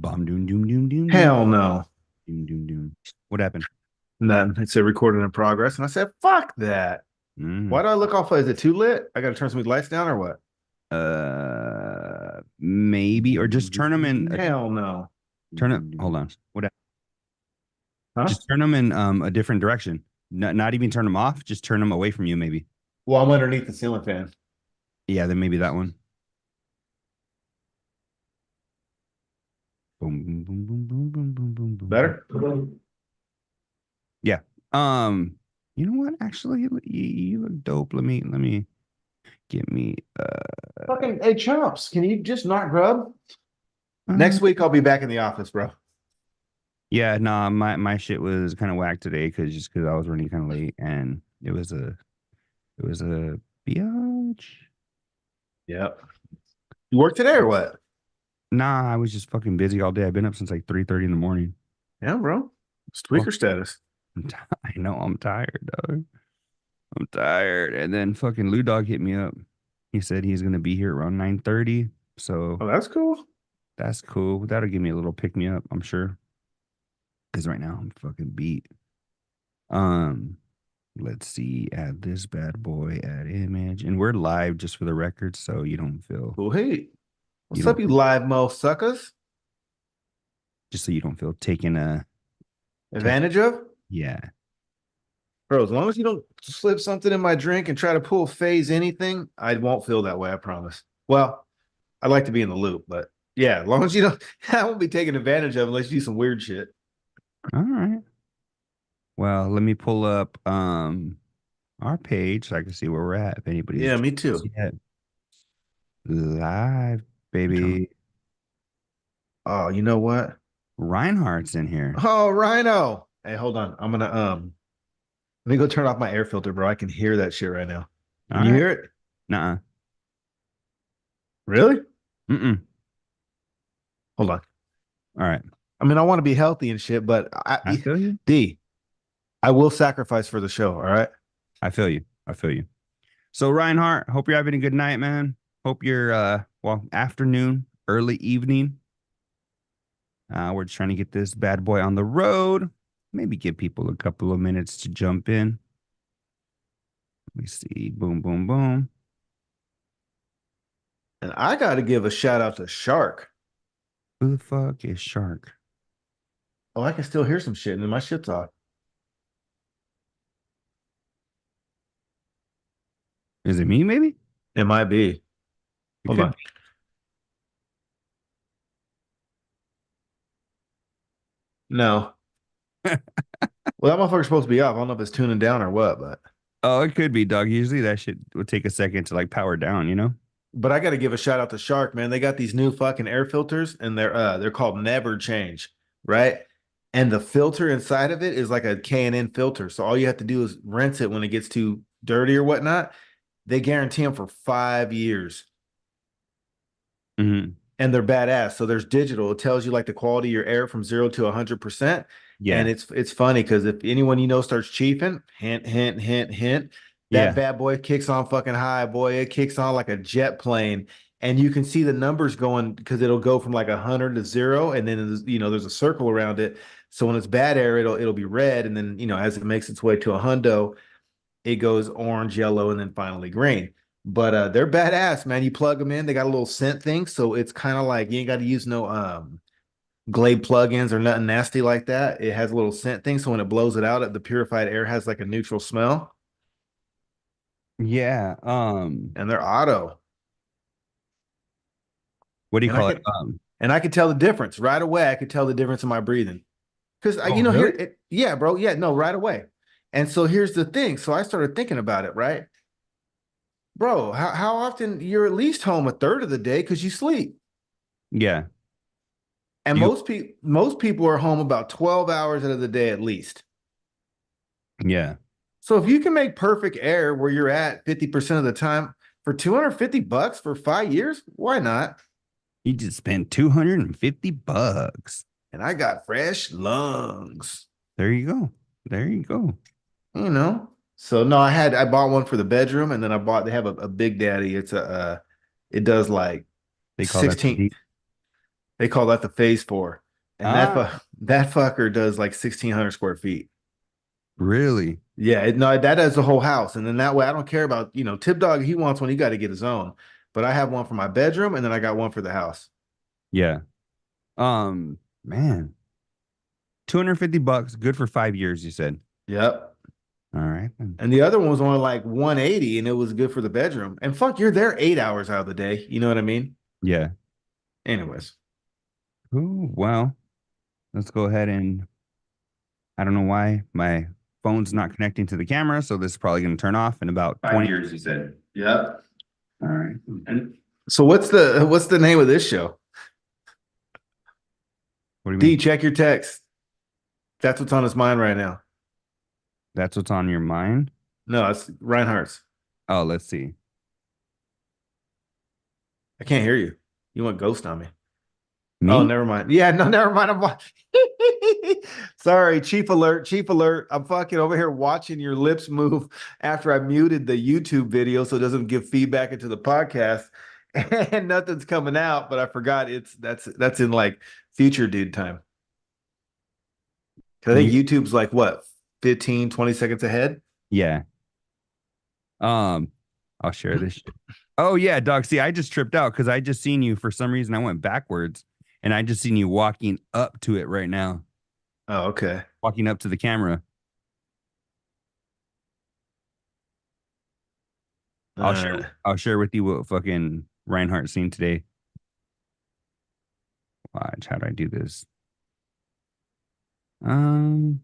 Bomb doom doom doom doom doom Hell no. doom doom doom. What happened? None. It said recording in progress. And I said, fuck that. Mm. Why do I look off? Is it too lit? I got to turn some of these lights down or what? Maybe or just turn them in. Hell no. Turn it. Hold on. What? Huh? Just turn them in a different direction. Not even turn them off. Just turn them away from you. Maybe. Well, I'm underneath the ceiling fan. Yeah. Then maybe that one. Boom boom boom boom boom boom boom boom boom boom. Better? Yeah. You know what? Actually, you look dope. Let me get me. Fucking, hey, Chomps, can you just not grub? Uh Next week, I'll be back in the office, bro. yeah. Nah. My shit was kind of whack today because I was running kind of late and it was a biatch. Yep. You work today or what? Nah, I was just fucking busy all day. I've been up since like 3:30 in the morning. Yeah, bro. It's Fuck, tweaker status. I know I'm tired, dog. I'm tired. And then fucking Lou Dog hit me up. He said he's gonna be here around 9:30. So Oh, that's cool. that's cool. That'll give me a little pick me up, I'm sure. Because right now I'm fucking beat. Um, let's see. Add this bad boy, add image. And we're live just for the record, so you don't feel Cool. Hey, you what's up, don't you live mo suckers? just so you don't feel taken take Advantage of? yeah. Bro, as long as you don't slip something in my drink and try to pull phase anything, I won't feel that way, I promise. Well, I'd like to be in the loop, but yeah, as long as you don't, I won't be taken advantage of unless you do some weird shit. All right. Well, let me pull up our page so I can see where we're at. If anybody's Yeah, me joined us too. yet. Live, baby. Oh, you know what? Reinhardt's in here. Oh, Rhino. Hey, hold on. I'm gonna let me go turn off my air filter, bro. I can hear that shit right now. All Can you right. hear it? Nuh-uh. Really? Mm-mm. Hold on. All right. I mean, I want to be healthy and shit, but I feel you. D, I will sacrifice for the show. All right. I feel you. I feel you. So Reinhardt, hope you're having a good night, man. Hope you're well, afternoon, early evening. We're just trying to get this bad boy on the road. Maybe give people a couple of minutes to jump in. Let me see. Boom, boom, boom. And I got to give a shout out to Shark. Who the fuck is Shark? Oh, I can still hear some shit and my shit's off. Is it me, maybe? It might be. It Hold could on. be. No. Well, that motherfucker's supposed to be off. I don't know if it's tuning down or what, Oh, it could be, dog. Usually that shit would take a second to like power down, you know? I got to give a shout out to Shark, man. They got these new fucking air filters and they're called Never Change, right? And the filter inside of it is like a K&N filter. So all you have to do is rinse it when it gets too dirty or whatnot. They guarantee them for 5 years Hmm. and they're badass. So there's digital. It tells you like the quality of your air from 0 to 100%. And Yeah. it's funny because if anyone you know starts chiefing, hint, hint, hint, hint, that Yeah. bad boy kicks on fucking high, boy. It kicks on like a jet plane. And you can see the numbers going because it'll go from like 100 to 0. And then, there's a circle around it. So when it's bad air, it'll be red. And then, as it makes its way to a hundo, it goes orange, yellow, and then finally green. But they're badass, man. You plug them in, they got a little scent thing, so it's kind of like you ain't got to use no Glade plugins or nothing nasty like that. It has a little scent thing, so when it blows it out, the purified air has like a neutral smell, Yeah. and they're auto. What do you And I call it? could and I could tell the difference right away. I could tell the difference in my breathing because Oh, here, really? yeah, bro, yeah, no, right away. And so here's the thing. So I started thinking about it, right, bro? How often you're at least home a third of the day because you sleep. Yeah. And You most people are home about 12 hours out of the day at least. yeah. So if you can make perfect air where you're at 50% of the time for $250 for 5 years, why not? You just spent 250 bucks. And I got fresh lungs, There you go. There you go. you know. So no, I bought one for the bedroom and then they have a Big Daddy. It does like They call that the 16. deep. They call that the phase four. And Ah, that fucker does like 1,600 square feet. really? Yeah, no, that does the whole house. And then that way I don't care about, Tip Dog, he wants one, he got to get his own. But I have one for my bedroom and then I got one for the house. Yeah. Man, $250, good for 5 years, you said. Yep. All right. Then. And the other one was only like 180 and it was good for the bedroom. And fuck, you're there 8 hours out of the day. You know what I mean? Yeah. Anyways. Ooh, well, let's go ahead and I don't know why my phone's not connecting to the camera, so this is probably going to turn off in about 5 20. years, you said. Yep. All right. And so what's the name of this show? What do you D, mean? check your text. That's what's on his mind right now. That's what's on your mind? No, it's Reinhardt's. Oh, let's see. I can't hear you. You want ghost on me? Oh, Me? never mind. Yeah, no, never mind. Sorry, chief alert, chief alert. I'm fucking over here watching your lips move after I muted the YouTube video so it doesn't give feedback into the podcast. And nothing's coming out, but I forgot that's in like future dude time. 'Cause I think Me? YouTube's like what, 15, 20 seconds ahead? Yeah. Um, I'll share this shit. Oh yeah, dog. See, I just tripped out because I just seen you for some reason. I went backwards and I just seen you walking up to it right now, Oh, okay. walking up to the camera. I'll share Uh, I'll share with you what fucking Reinhardt seen today. Watch, how do I do this? Um,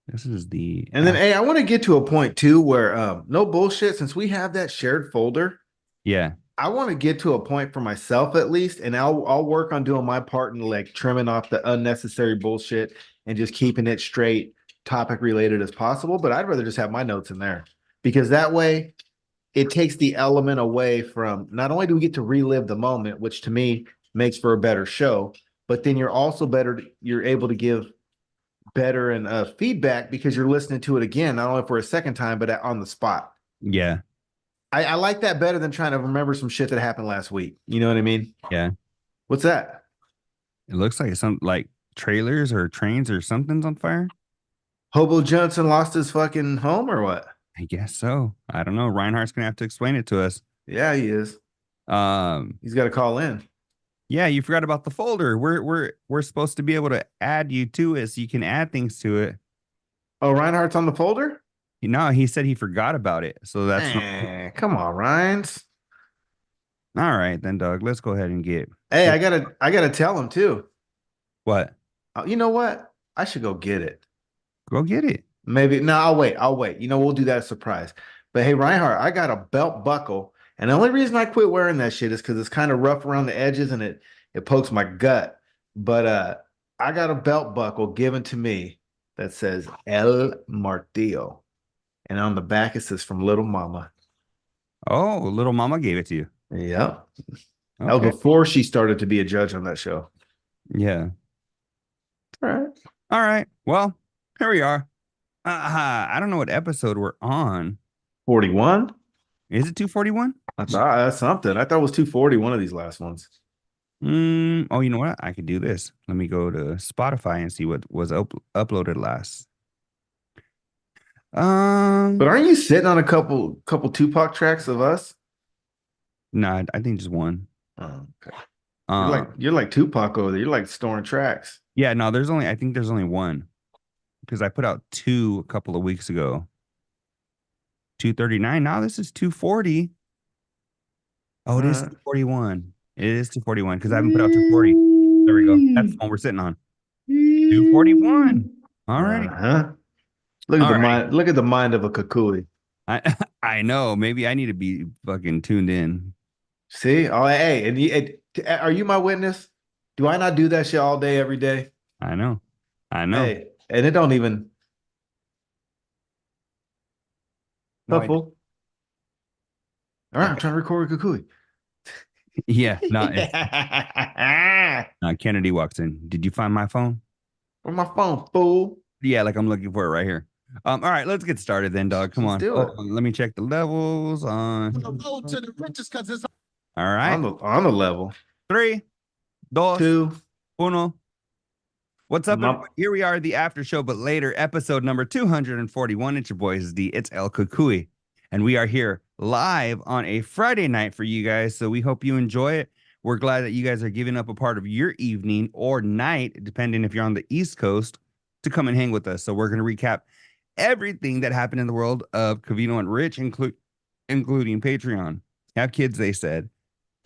this is the and then, hey, I want to get to a point too where, no bullshit, since we have that shared folder, yeah, I want to get to a point for myself at least, and I'll work on doing my part and like trimming off the unnecessary bullshit and just keeping it straight topic related as possible. But I'd rather just have my notes in there because that way it takes the element away from not only do we get to relive the moment, which to me makes for a better show, but then you're able to give better and feedback because you're listening to it again, not only for a second time, but on the spot. yeah, I like that better than trying to remember some shit that happened last week. You know what I mean? yeah. What's that? It looks like some like trailers or trains or something's on fire. Hobo Johnson lost his fucking home or what? I guess so. I don't know. Reinhardt's gonna have to explain it to us. Yeah, he is. Um, He's got to call in. yeah, you forgot about the folder. We're supposed to be able to add you to it so you can add things to it. Oh, Reinhardt's on the folder? No, he said he forgot about it. So that's not Come on, Ryan's. all right then, Doug. Let's go ahead and Hey, get I gotta tell him too. what? You know what? I should go get it. Go get it. Maybe no, I'll wait. I'll wait. We'll do that as a surprise. But hey, Reinhardt, I got a belt buckle, and the only reason I quit wearing that shit is because it's kind of rough around the edges and it pokes my gut. But I got a belt buckle given to me that says El Martillo, and on the back it says from Little Mama. Oh, little mama gave it to you. Yep, that was Okay. before she started to be a judge on that show. Yeah. All right, All right. Well, here we are. I don't know what episode we're on. 41. Is it 241? I thought that's something. I thought it was 240. One of these last ones. Oh, you know what? I could do this. Let me go to Spotify and see what was uploaded last. But Um, aren't you sitting on a couple Tupac tracks of us? no, I think just one. Oh, okay. You're like Um, you're like Tupac over there. You're like storing tracks. yeah, no, I think there's only one because I put out two a couple of weeks ago. 239. Now this is 240. Oh, All it is right. 241. It is 241 because I haven't put out 240. There we go. That's the one we're sitting on. 241. All righty. Uh-huh. Look at All the right. mind. Look at the mind of a Kakui. I I know. Maybe I need to be fucking tuned in. See? Oh, hey, are you my witness? Do I not do that shit all day, every day? I know. I know. Hey, and it don't even No, I helpful. All right, I'm okay. trying to record a Kakui. Yeah, no, it's Kennedy walks in. Did you find my phone? On my phone, fool. Yeah, like I'm looking for it right here. All right, let's get started then, dog. Come Let's on. do Oh, it. let me check the levels on. All right. On the level. 3, dos, two. uno. What's up, My, everybody? Here we are, the after show, but later, episode number 241. It's your boys, it's El Kukui. And we are here live on a Friday night for you guys. So we hope you enjoy it. We're glad that you guys are giving up a part of your evening or night, depending if you're on the East Coast, to come and hang with us. So we're going to recap everything that happened in the world of Cavino and Rich, including Patreon. Have kids, they said.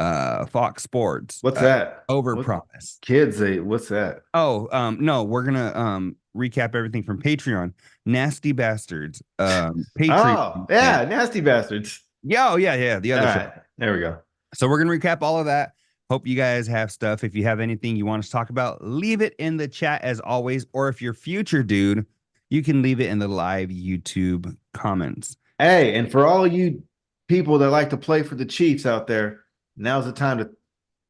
Fox Sports, what's that? What Overpromise. kids? What's that? Oh, no, we're gonna recap everything from Patreon. Nasty Bastards, Patreon. Oh, yeah, nasty bastards. Yeah, oh, yeah, the All other show. right, there we go. So we're gonna recap all of that. Hope you guys have stuff. If you have anything you want us to talk about, leave it in the chat as always. Or if you're future dude, you can leave it in the live YouTube comments. Hey, and for all you people that like to play for the Chiefs out there, now's the time to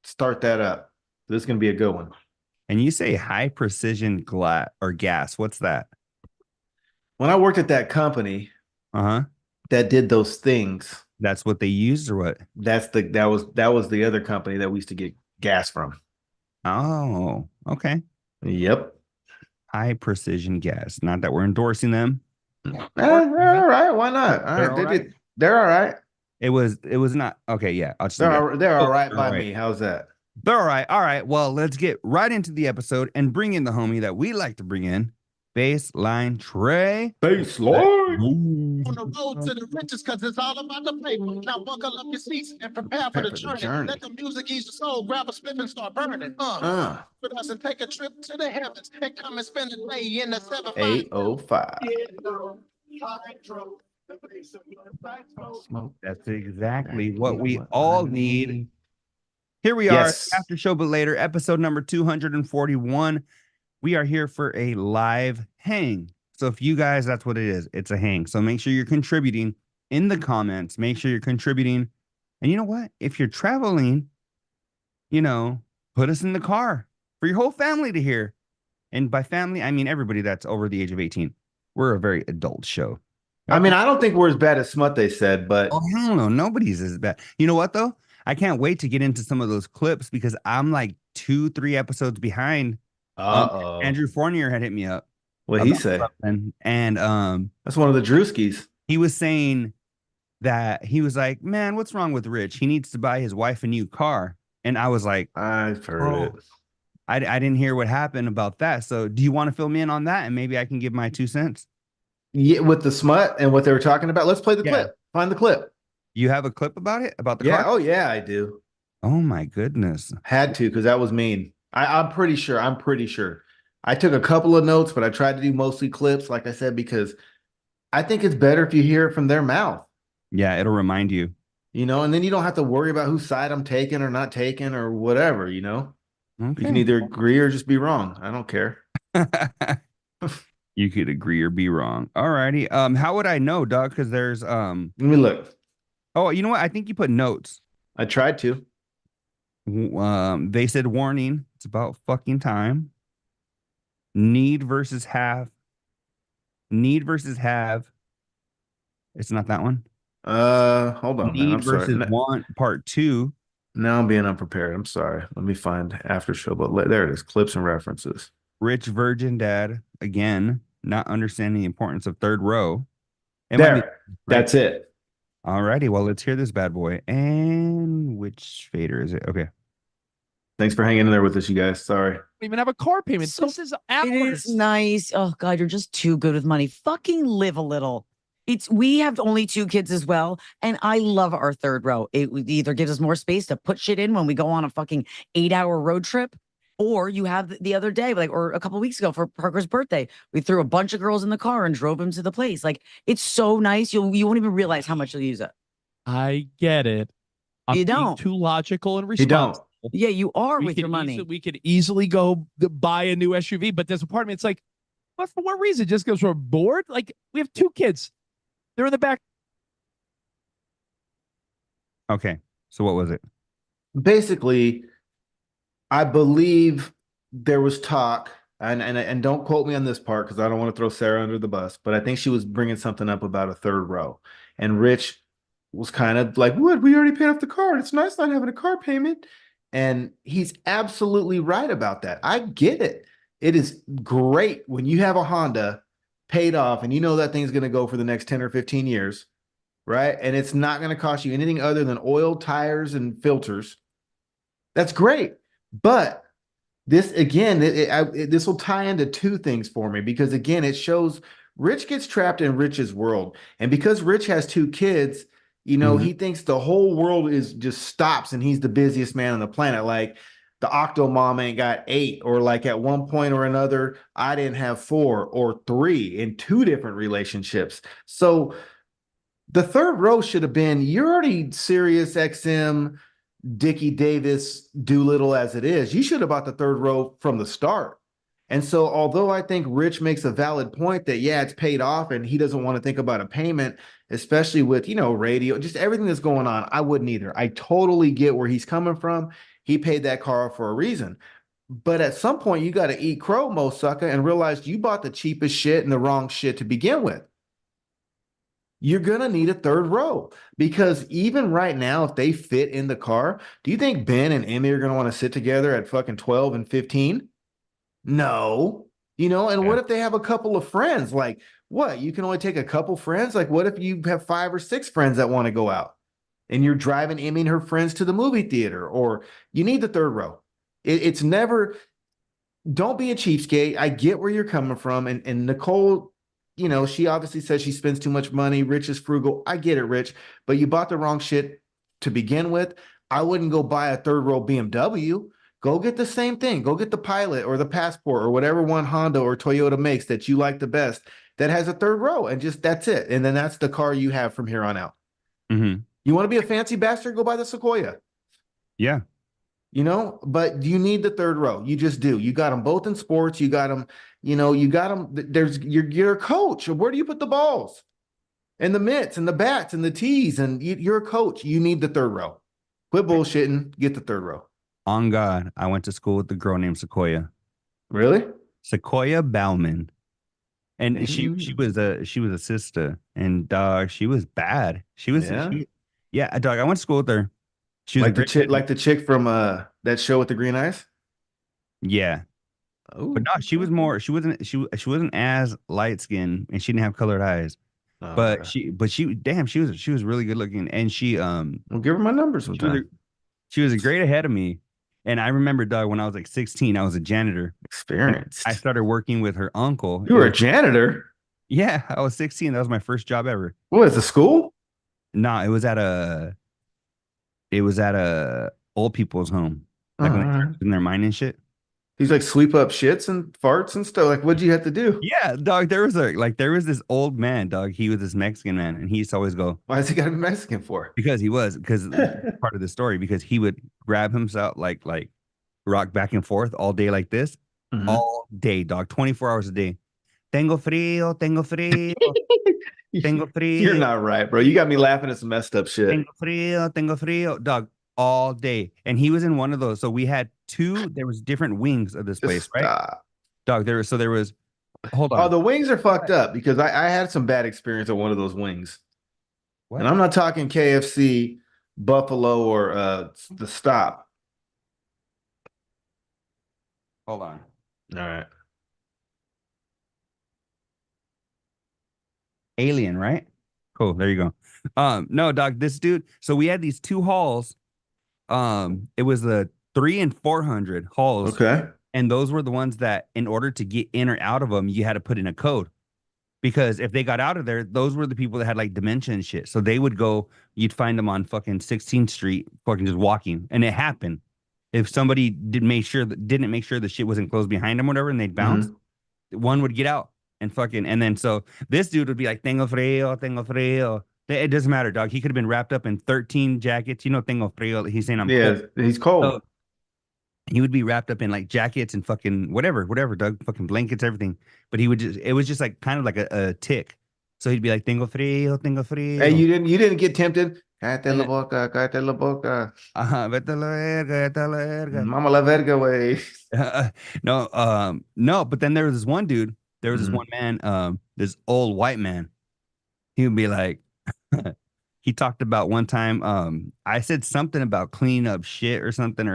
start that up. This is going to be a good one. And you say high precision gas. What's that? When I worked at that company Uh-huh. that did those things, That's what they used or what? that was the other company that we used to get gas from. Oh, okay. Yep. High precision gas. Not that we're endorsing them. They're all right. Why not? They're all right. They're all right. It was not okay. Yeah, I'll just They're all right they're by all right. me. How's that? They're all right. All right. Well, let's get right into the episode and bring in the homie that we like to bring in, Baseline Trey. Baseline. On the road to the riches, cause it's all about the paper. Now buckle up your seats and prepare for the journey. Let the music ease your soul, grab a spliff and start burning. With us and take a trip to the heavens and come and spend the day in the 805. That's exactly what we all need. Here we are, after show, but later, episode number 241. We are here for a live hang. So if you guys, that's what it is. It's a hang. So make sure you're contributing in the comments. Make sure you're contributing. And you know what? If you're traveling, put us in the car for your whole family to hear. And by family, I mean everybody that's over the age of 18. We're a very adult show. I mean, I don't think we're as bad as Smut they said, but oh, hell no, nobody's as bad. You know what though? I can't wait to get into some of those clips because I'm like 2-3 episodes behind. Andrew Fournier had hit me up. What'd he say? And that's one of the Drewskis. He was saying that he was like, man, what's wrong with Rich? He needs to buy his wife a new car. And I was like, I've heard it. I didn't hear what happened about that. So do you want to fill me in on that? And maybe I can give my 2 cents. Yeah, with the Smut and what they were talking about. Let's play the clip. Find the clip. You have a clip about it? About the car? Oh, yeah, I do. Oh, my goodness. Had to, because that was mean. I'm pretty sure. I took a couple of notes, but I tried to do mostly clips, like I said, because I think it's better if you hear it from their mouth. Yeah, it'll remind you. And then you don't have to worry about whose side I'm taking or not taking or whatever, Okay. You can either agree or just be wrong. I don't care. You could agree or be wrong. All righty. How would I know, Doug? Because there's Let me look. Oh, you know what? I think you put notes. I tried to. They said warning. It's about fucking time. Need versus have. Need versus have. It's not that one. Hold on. Need man. I'm versus sorry. want part 2. Now I'm being unprepared. I'm sorry. Let me find after show. But there it is. Clips and references. Rich virgin dad again. Not understanding the importance of third row. That's it. All righty. Well, let's hear this bad boy. And which fader is it? Okay. Thanks for hanging in there with us, you guys. Sorry. Don't even have a car payment. So this is It is nice. Oh God, you're just too good with money. Fucking live a little. We have only 2 kids as well, and I love our third row. It either gives us more space to put shit in when we go on a fucking 8-hour road trip, or you have the other day, or a couple weeks ago for Parker's birthday, we threw a bunch of girls in the car and drove him to the place. Like, it's so nice. You won't even realize how much you'll use it. I get it. You don't. Too logical and responsible. Yeah, you are with your money. We could easily go buy a new SUV, but there's a part of me, it's like, but for what reason? Just because we're bored? Like, we have 2 kids. They're in the back. Okay. So what was it? Basically, I believe there was talk, and don't quote me on this part because I don't want to throw Sarah under the bus, but I think she was bringing something up about a third row. And Rich was kind of like, what? We already paid off the car. It's nice not having a car payment. And he's absolutely right about that. I get it. It is great when you have a Honda paid off and you know that thing's going to go for the next 10 or 15 years, right? And it's not going to cost you anything other than oil, tires, and filters. That's great. But this again, this will tie into two things for me because again, it shows Rich gets trapped in Rich's world, and because Rich has two kids, he thinks the whole world is just stops, and he's the busiest man on the planet. Like the Octo Mom ain't got eight, or like at one point or another, I didn't have four or three in two different relationships. So the third row should have been you're already Sirius XM Dickie Davis Doolittle as it is. You should have bought the third row from the start. And so, although I think Rich makes a valid point that, yeah, it's paid off and he doesn't want to think about a payment, especially with, radio, just everything that's going on, I wouldn't either. I totally get where he's coming from. He paid that car for a reason. But at some point, you got to eat crow, Mo sucker, and realize you bought the cheapest shit and the wrong shit to begin with. You're going to need a third row because even right now, if they fit in the car, do you think Ben and Emmy are going to want to sit together at fucking 12 and 15? No. And what if they have a couple of friends? Like, what? You can only take a couple friends? Like, what if you have 5 or 6 friends that want to go out and you're driving Emmy and her friends to the movie theater, or you need the third row? It's never, don't be a cheapskate. I get where you're coming from. And Nicole, she obviously says she spends too much money. Rich is frugal. I get it, Rich, but you bought the wrong shit to begin with. I wouldn't go buy a third row BMW. Go get the same thing. Go get the Pilot or the Passport or whatever one Honda or Toyota makes that you like the best that has a third row, and just that's it. And then that's the car you have from here on out. Mm-hmm. You want to be a fancy bastard? Go buy the Sequoia. Yeah. But you need the third row. You just do. You got them both in sports. You got them, you got them. You're a coach. Where do you put the balls and the mitts and the bats and the tees? And you're a coach. You need the third row. Quit bullshitting. Get the third row. On God, I went to school with a girl named Sequoia. Really? Sequoia Bauman. And she was a sister, and dog, she was bad. She was dog. I went to school with her. She was like the chick from that show with the green eyes. Yeah. Oh, but no, she was more. She wasn't as light skinned, and she didn't have colored eyes. But she was really good looking, and she Well, give her my number sometime. She was a grade ahead of me, and I remember, dog, when I was like 16, I was a janitor. Experienced. I started working with her uncle. You were a janitor? Yeah, I was 16. That was my first job ever. What is the school? No, it was at a old people's home, like when they're in their mind and shit. He's like sweep up shits and farts and stuff. Like, what'd you have to do? Yeah, dog. There was this old man, dog. He was this Mexican man, and he used to always go. Why is he got to be Mexican for? Because part of the story. Because he would grab himself like rock back and forth all day like this, all day, dog. 24 hours a day. Tengo frío, tengo frío, tengo frío. You're not right, bro. You got me laughing at some messed up shit. Tengo frío, dog. All day. And he was in one of those. So we had there was different wings of this place, right? Dog, there was hold on. Oh, the wings are fucked up because I had some bad experience at one of those wings. What? And I'm not talking KFC, Buffalo, or the Stop. Hold on. All right. Alien, right? Cool. There you go. No, dog, this dude. So we had these 2 halls. It was the 300 and 400 halls. Okay. And those were the ones that, in order to get in or out of them, you had to put in a code. Because if they got out of there, those were the people that had like dementia and shit. So they would go, you'd find them on fucking 16th Street, fucking just walking. And it happened. If somebody didn't make sure the shit wasn't closed behind them or whatever, and they'd bounce, one would get out and fucking, and then so this dude would be like, tengo frío, tengo frío. It doesn't matter, dog. He could have been wrapped up in 13 jackets. Tengo frío. He's saying I'm cold. He's cold. So he would be wrapped up in like jackets and fucking whatever, dog, fucking blankets, everything. But it was just like kind of like a tick. So he'd be like, tengo frío, tengo frío. Hey, you didn't get tempted? Cállate la boca, cállate la boca. Vete la verga, vete la verga. Mama la verga, way. No, but then there was this one dude, this one man, this old white man. He would be like, he talked about one time. I said something about cleaning up shit or something.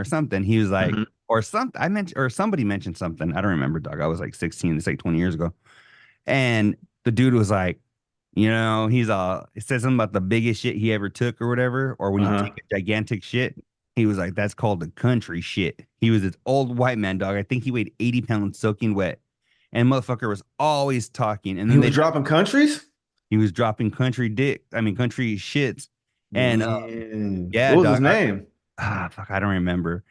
He was like, Mhm. or something. I mentioned, or somebody mentioned something. I don't remember, dog. I was like 16. It's like 20 years ago. And the dude was like, he said something about the biggest shit he ever took or whatever, or when you Uh-huh. take a gigantic shit. He was like, that's called the country shit. He was this old white man, dog. I think he weighed 80 pounds soaking wet. And motherfucker was always talking. And He then was dropping countries? he was dropping country shits. And Man. yeah, What was his dog. name? Fuck, I don't remember.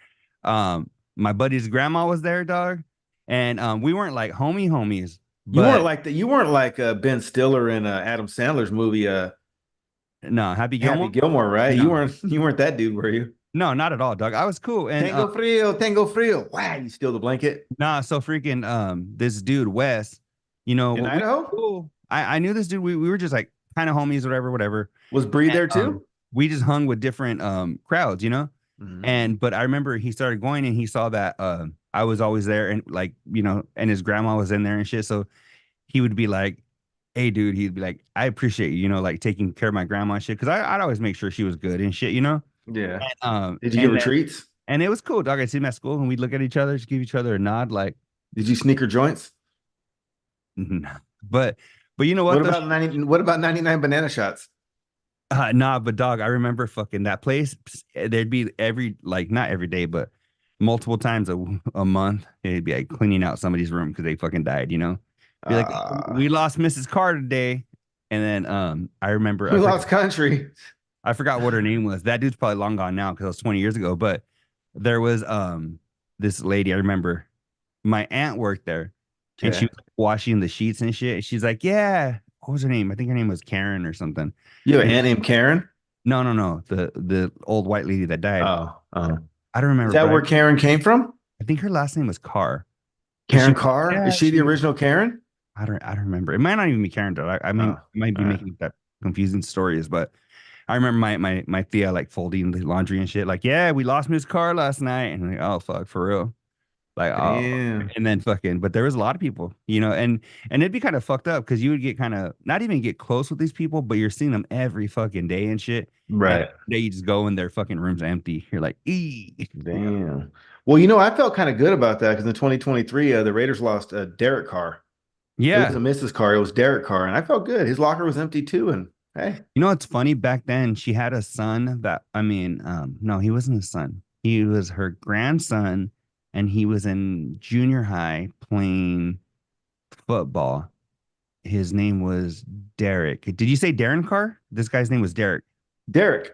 My buddy's grandma was there, dog. And we weren't like homies, but You weren't like Ben Stiller in Adam Sandler's movie no, Happy Happy Gilmore. Gilmore, right? No, You weren't that dude, were you? no, not at all, dog. I was cool. And Tango frio. Wow, you steal the blanket nah, so freaking this dude, Wes, in we Idaho? cool. I knew this dude. We were just like kind of homies, whatever. Was Bree And there too? we just hung with different crowds. Mhm. And but I remember he started going and he saw that I was always there and like, and his grandma was in there and shit. So he would be like, hey dude, he'd be like, I appreciate you, like taking care of my grandma and shit. Cause I'd always make sure she was good and shit. Yeah. And Did you give her treats? and it was cool, dog. I'd see him at school and we'd look at each other, just give each other a nod, like, Did you sneaker joints? nah. But you know what though? What about 99 banana shots? Nah, but dog, I remember fucking that place. There'd be not every day, but multiple times a month. It'd be like cleaning out somebody's room because they fucking died. Be like, "Oh, we lost Mrs. Carr today," and then I remember We lost country. I forgot what her name was. That dude's probably long gone now because it was 20 years ago. But there was this lady I remember. My aunt worked there, and she Okay. was washing the sheets and shit. She's like, "Yeah, what was her name? I think her name was Karen or something." You have an And aunt named Karen? no, the old white lady that died. Oh. I don't Is remember, that but where Karen came from? I think her last name was Carr. And she Karen was like, Carr? Is yeah, she the original Karen? I don't remember. It might not even be Karen though. I Oh, might be all right. making that confusing stories, but I remember my Thea like folding the laundry and shit. Like, yeah, we lost Miss Carr last night, and I'm like, oh fuck, for real. Like, oh, Damn. and then fucking, but there was a lot of people, and it'd be kind of fucked up because you would get kind of not even get close with these people, but you're seeing them every fucking day and shit. And Right. they you just go and their fucking room's empty. You're like, Damn. Well, I felt kind of good about that because in 2023, the Raiders lost Derek Carr. It yeah. wasn't Mrs. Carr, it was Derek Carr, and I felt good. His locker was empty too, and hey, It's funny back then she had a son that no, he wasn't a son. He was her grandson and he was in junior high playing football. His name was Derek. Did you say Darren Carr? This guy's name was Derek. Derek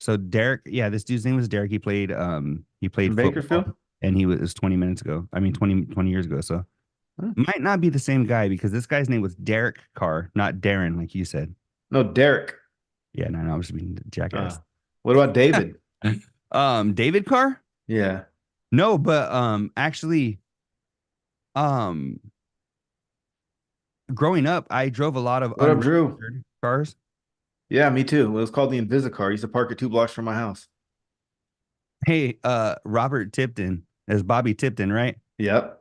So Derek, yeah, this dude's name was Derek. He played from football Bakerfield. and he was 20 minutes ago. I mean 20 years ago. So Huh. might not be the same guy because this guy's name was Derek Carr, not Darren, like you said. No, Derek. Yeah, no, I was just being a jackass. What about David? David Carr? Yeah. No, but actually, um, growing up, I drove a lot of What up, Drew? unregistered cars. Yeah, me too. It was called the Invisicar. I used to park it 2 blocks from my house. Hey, Robert Tipton, is Bobby Tipton, right? Yep.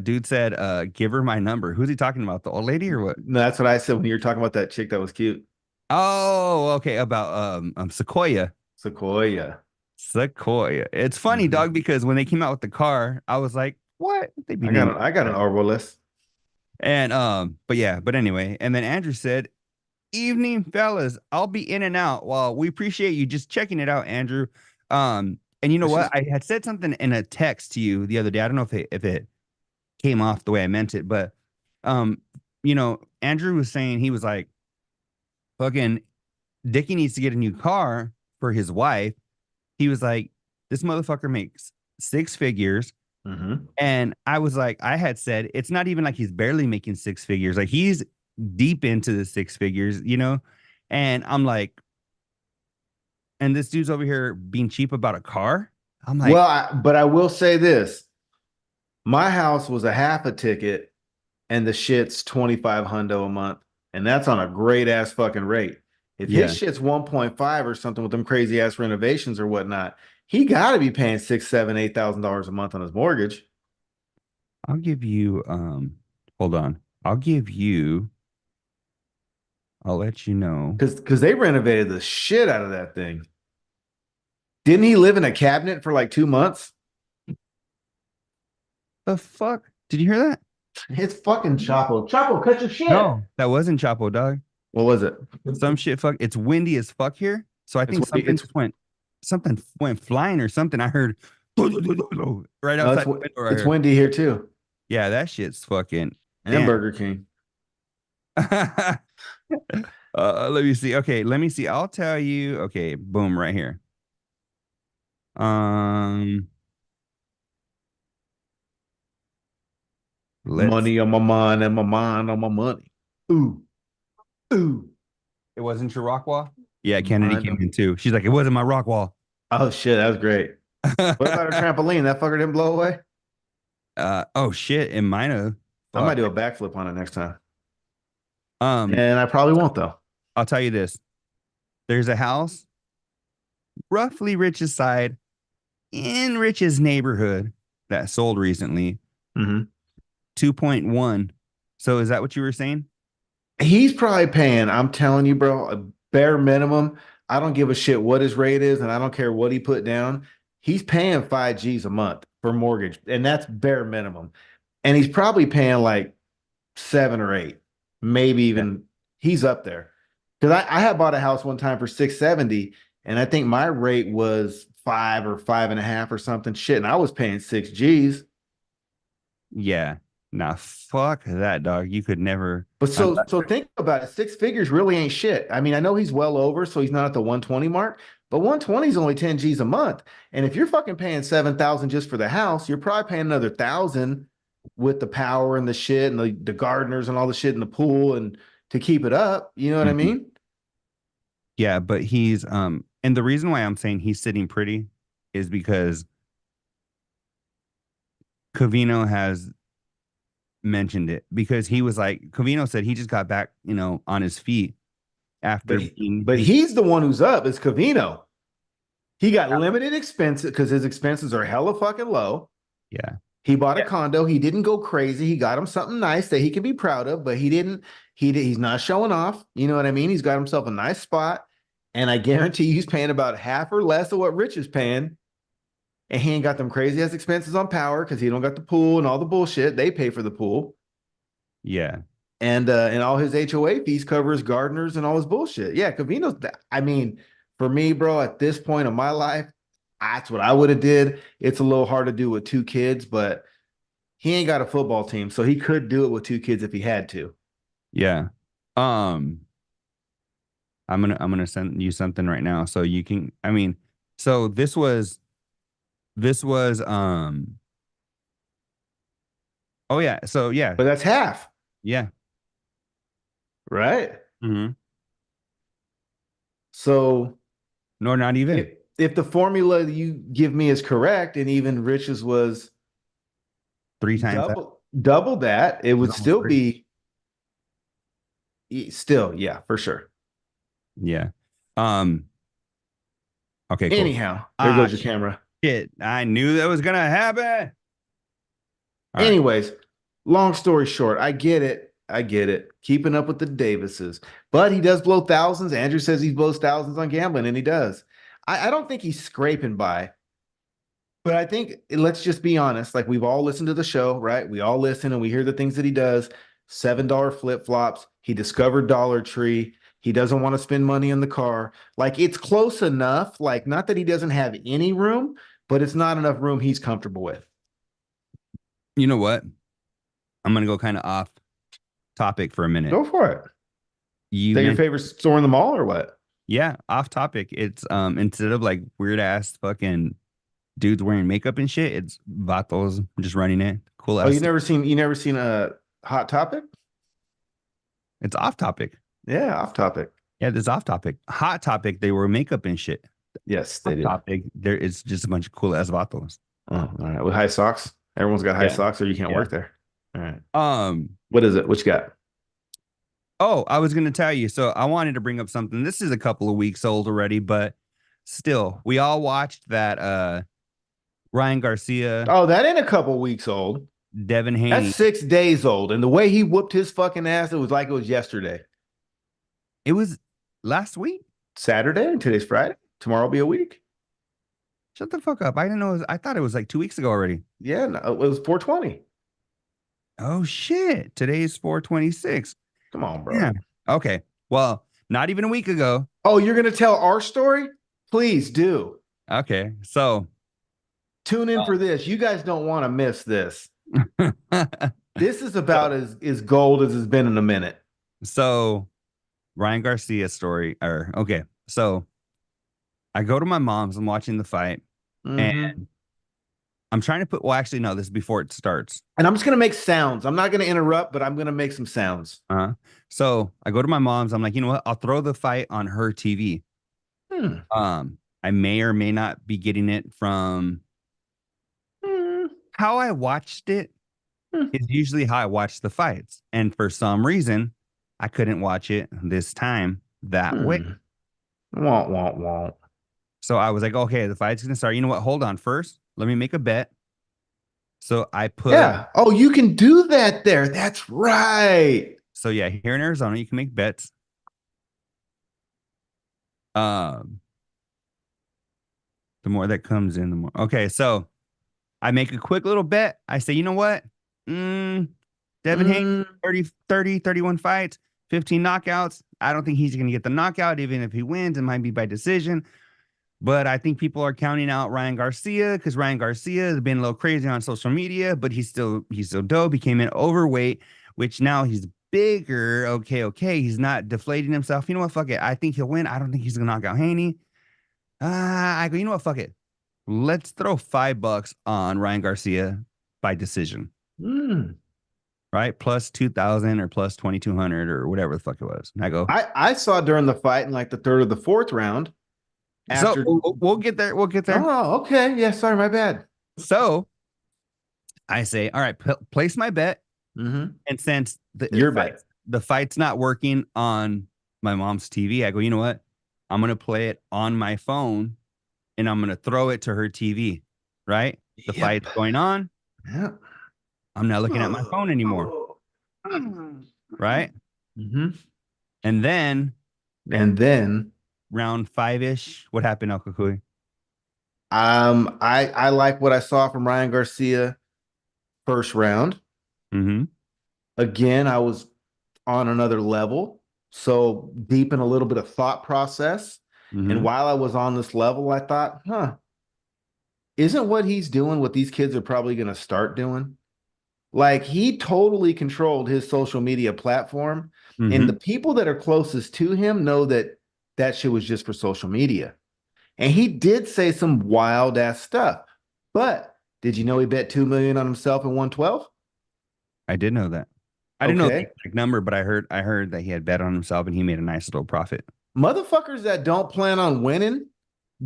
Dude said, give her my number. Who's he talking about? The old lady or what? No, that's what I said when you were talking about that chick that was cute. Oh, okay, about Sequoia. Sequoia. Sequoia. It's funny, Mhm. dog, because when they came out with the car, I was like, what? They be I got an Arborless. and but anyway, and then Andrew said, evening, fellas. I'll be in and out. Well, we appreciate you just checking it out, Andrew. And you know It's what? just I had said something in a text to you the other day. I don't know if it came off the way I meant it, but Andrew was saying he was like, fucking Dickie needs to get a new car for his wife. He was like, this motherfucker makes 6 figures. Mhm. And I was like, I had said it's not even like he's barely making 6 figures. Like he's deep into the 6 figures. And I'm like, and this dude's over here being cheap about a car. I'm like, But I will say this. My house was a half a ticket and the shit's 25 hundo a month. And that's on a great ass fucking rate. If yeah, his shit's 1.5 or something with them crazy ass renovations or whatnot, he gotta be paying $6, $7, $8,000 a month on his mortgage. I'll give you hold on. I'll give you I'll let you know. Because they renovated the shit out of that thing. Didn't he live in a cabinet for like 2 months? The fuck? Did you hear that? It's fucking Chapo. Chapo, cut your shit. No, that wasn't Chapo, dog. What was it? Some shit. Fuck. It's windy as fuck here, so I think something went flying or something. I heard right outside the window right it's here. windy here too. Yeah, that shit's fucking. And damn. Burger King. Let me see. Okay, let me see. I'll tell you. Okay, boom, right here. Money on my mind and my mind on my money. Ooh. Ooh. It wasn't your rock wall? Yeah, Kennedy came in too. She's like, it wasn't my rock wall. Oh shit, that was great. What about a trampoline? That fucker didn't blow away? Oh shit, it might have. I might do a backflip on it next time. And I probably won't though. I'll tell you this. There's a house, roughly Rich's side, in Rich's neighborhood that sold recently. 2.1. So is that what you were saying? He's probably paying, I'm telling you, bro, a bare minimum. I don't give a shit what his rate is, and I don't care what he put down. He's paying 5 G's a month for mortgage, and that's bare minimum. And he's probably paying like 7 or 8, maybe even he's up there. Because I had bought a house one time for 670, and I think my rate was 5 or 5.5 or something. Shit, and I was paying 6 G's. Yeah. Nah, fuck that, dog. You could never. But so think about it. 6 figures really ain't shit. I mean, I know he's well over, so he's not at the 120 mark, but 120 is only 10 G's a month. And if you're fucking paying 7,000 just for the house, you're probably paying another 1,000 with the power and the shit and the gardeners and all the shit in the pool and to keep it up. You know what I mean? Yeah, but he's and the reason why I'm saying he's sitting pretty is because Covino has mentioned it, because he was like, Covino said he just got back, on his feet after but he's the one who's up. It's Covino. He got limited expenses because his expenses are hella fucking low. Yeah. He bought a condo. He didn't go crazy. He got him something nice that he can be proud of, but he's not showing off. You know what I mean? He's got himself a nice spot. And I guarantee he's paying about half or less of what Rich is paying. And he ain't got them crazy ass expenses on power because he don't got the pool and all the bullshit. They pay for the pool. Yeah. And all his HOA fees cover his gardeners and all his bullshit. Yeah, Covino's, I mean, for me, bro, at this point of my life, that's what I would have did. It's a little hard to do with 2 kids, but he ain't got a football team, so he could do it with 2 kids if he had to. Yeah. I'm gonna send you something right now so you can. I mean, so this was. Oh yeah. So yeah. But that's half. Yeah. Right. Mm-hmm. So. No, not even. If the formula you give me is correct, and even Rich's was 3 times double that, it would still be yeah, for sure. Yeah. Okay, cool. Anyhow, there goes your camera. Shit, I knew that was gonna happen. Anyways, long story short, I get it. Keeping up with the Davises, but he does blow thousands. Andrew says he blows thousands on gambling, and he does. I don't think he's scraping by, but I think, let's just be honest. Like, we've all listened to the show, right? We all listen and we hear the things that he does. $7 flip-flops. He discovered Dollar Tree. He doesn't want to spend money in the car. Like, it's close enough. Like, not that he doesn't have any room, but it's not enough room he's comfortable with. You know what? I'm going to go kind of off topic for a minute. Go for it. Is that your favorite store in the mall or what? Yeah, off topic. It's instead of like weird ass fucking dudes wearing makeup and shit, it's vatos just running it. Cool ass. Oh, you never seen a Hot Topic? It's off topic. Yeah, off topic. Yeah, this off topic. Hot Topic, they wear makeup and shit. Yes, they do. Topic, there is just a bunch of cool ass vatos. Oh, all right. With high socks. Everyone's got high socks, or you can't work there. All right. What is it? What you got? Oh, I was going to tell you. So I wanted to bring up something. This is a couple of weeks old already, but still, we all watched that Ryan Garcia. Oh, that ain't a couple weeks old. Devin Haney. That's 6 days old. And the way he whooped his fucking ass, it was like it was yesterday. It was last week. Saturday, and today's Friday. Tomorrow will be a week. Shut the fuck up. I didn't know. I thought it was like 2 weeks ago already. Yeah, no, it was 420. Oh shit. Today's 4/26. Come on, bro. Yeah. Okay. Well, not even a week ago. Oh, you're gonna tell our story? Please do. Okay. So Tune in for this. You guys don't want to miss this. This is about as gold as it's been in a minute. so Ryan Garcia story. Okay. So I go to my mom's. I'm watching the fight, and I'm trying to put. Well, actually, no. This is before it starts. And I'm just gonna make sounds. I'm not gonna interrupt, but I'm gonna make some sounds. So I go to my mom's. I'm like, you know what? I'll throw the fight on her TV. I may or may not be getting it from how I watched it. Is usually how I watch the fights, and for some reason, I couldn't watch it this time that way. Won't. So I was like, okay, the fight's gonna start. You know what? Hold on. First, let me make a bet. So I put. Yeah. Oh, you can do that there. That's right. So yeah, here in Arizona, you can make bets. The more that comes in, the more. Okay, so I make a quick little bet. I say, you know what? Devin Haney, 31 fights, 15 knockouts. I don't think he's going to get the knockout. Even if he wins, it might be by decision. But I think people are counting out Ryan Garcia because Ryan Garcia has been a little crazy on social media, but he's still dope. He came in overweight, which now he's bigger. Okay. He's not deflating himself. You know what? Fuck it. I think he'll win. I don't think he's going to knock out Haney. I go, you know what? Fuck it. Let's throw $5 on Ryan Garcia by decision. Right? Plus 2,000 or plus 2,200 or whatever the fuck it was. And I go, I saw during the fight in like the third or the fourth round. So we'll get there. We'll get there. Oh, okay. Yeah, sorry, my bad. So I say, all right, place my bet. And since the fight's not working on my mom's TV, I go, you know what? I'm going to play it on my phone and I'm going to throw it to her TV, right? The fight's going on. Yeah. I'm not looking at my phone anymore. Right? And then round 5-ish, what happened, El Cucuy? I like what I saw from Ryan Garcia first round. Again, I was on another level, so deep in a little bit of thought process. And while I was on this level, I thought, isn't what he's doing what these kids are probably going to start doing? Like, he totally controlled his social media platform, and the people that are closest to him know that that shit was just for social media. And he did say some wild ass stuff. But did you know he bet $2 million on himself in 112? I did know that. I didn't know the exact number, but I heard that he had bet on himself and he made a nice little profit. Motherfuckers that don't plan on winning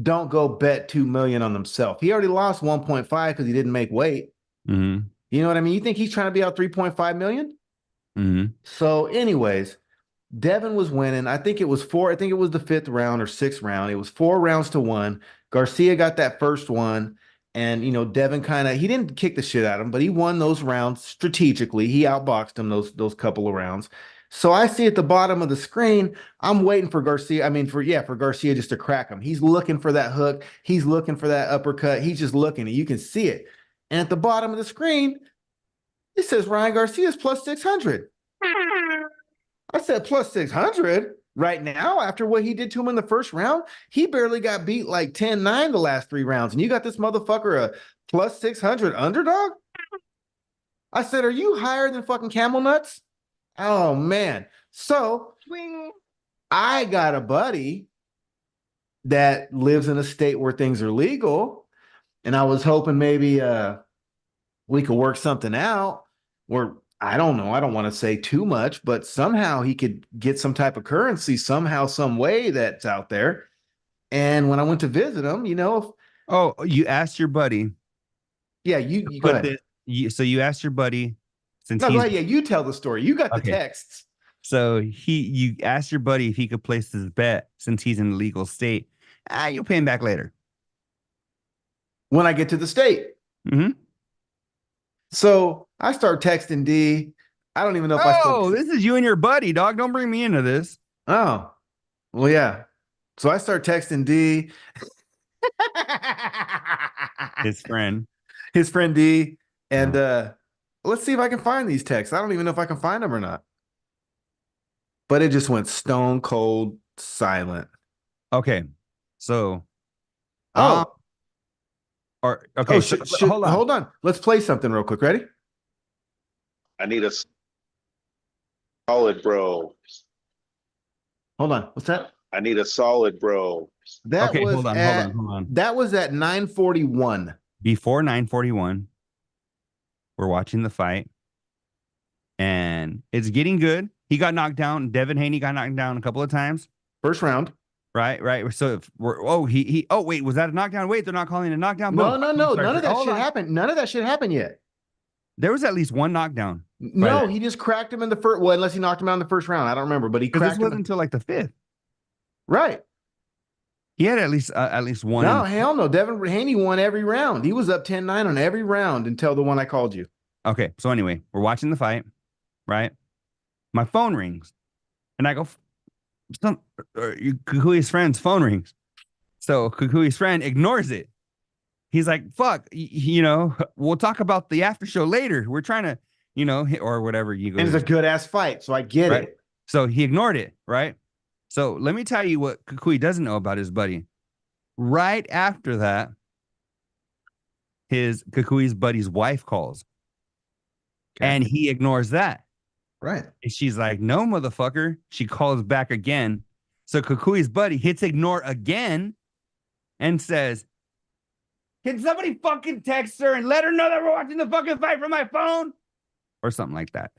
don't go bet $2 million on themselves. He already lost 1.5 because he didn't make weight. You know what I mean? You think he's trying to be out 3.5 million? So, anyways, Devin was winning. I think it was the fifth round or sixth round. It was 4 rounds to 1. Garcia got that first one. And, you know, Devin he didn't kick the shit out of him, but he won those rounds strategically. He outboxed him those couple of rounds. So I see at the bottom of the screen, I'm waiting for Garcia. For Garcia just to crack him. He's looking for that hook. He's looking for that uppercut. He's just looking, and you can see it. And at the bottom of the screen, it says Ryan Garcia is plus 600. I said plus 600 right now after what he did to him in the first round. He barely got beat like 10-9 the last 3 rounds. And you got this motherfucker a plus 600 underdog? I said, are you higher than fucking camel nuts? Oh, man. So I got a buddy that lives in a state where things are legal. And I was hoping maybe we could work something out where, I don't know, I don't want to say too much, but somehow he could get some type of currency somehow, some way that's out there. And when I went to visit him, you know. Oh, you asked your buddy. Yeah, you go ahead. So you asked your buddy since go ahead. Yeah, you tell the story. You got the texts. So you asked your buddy if he could place his bet since he's in a legal state. You'll pay him back later. When I get to the state. So I start texting D. I don't even know if this is you and your buddy, dog. Don't bring me into this. Oh, well, yeah. So I start texting D, His friend. his friend D, and Uh-huh. let's see if I can find these texts. I don't even know if I can find them or not. But it just went stone cold silent. Okay. So, um, Oh, or oh, okay, so should hold on. hold on. Let's play something real quick. Ready? I need a solid bro. Hold on. What's that? I need a solid bro. That Okay, was at hold on. that was at 9:41. Before 9:41, we're watching the fight, and it's getting good. He got knocked down. Devin Haney got knocked down a couple of times. First round. Right. So if we're he oh wait, was that a knockdown? Wait, they're not calling it a knockdown. No, Boom. no, no. Sorry, None of that hold shit on. happened. None of that shit happened yet. There was at least one knockdown. No, he just cracked him in the first. Well, unless he knocked him out in the first round, I don't remember. But he Because this cracked wasn't him. until like the fifth. Right. He had at least one. No, hell no. Devin Haney won every round. He was up 10-9 on every round until the one I called you. Okay, so anyway, we're watching the fight, right? My phone rings, and I go, Kukui's friend's phone rings. So Kukui's friend ignores it. He's like, fuck, we'll talk about the after show later. We're trying to, or whatever you go. And it's a good ass fight, so I get right? it. So he ignored it, right? So let me tell you what Kukui doesn't know about his buddy. Right after that, Kukui's buddy's wife calls. Okay. And he ignores that. Right. And she's like, no, motherfucker. She calls back again. So Kukui's buddy hits ignore again and says, can somebody fucking text her and let her know that we're watching the fucking fight from my phone? Or something like that.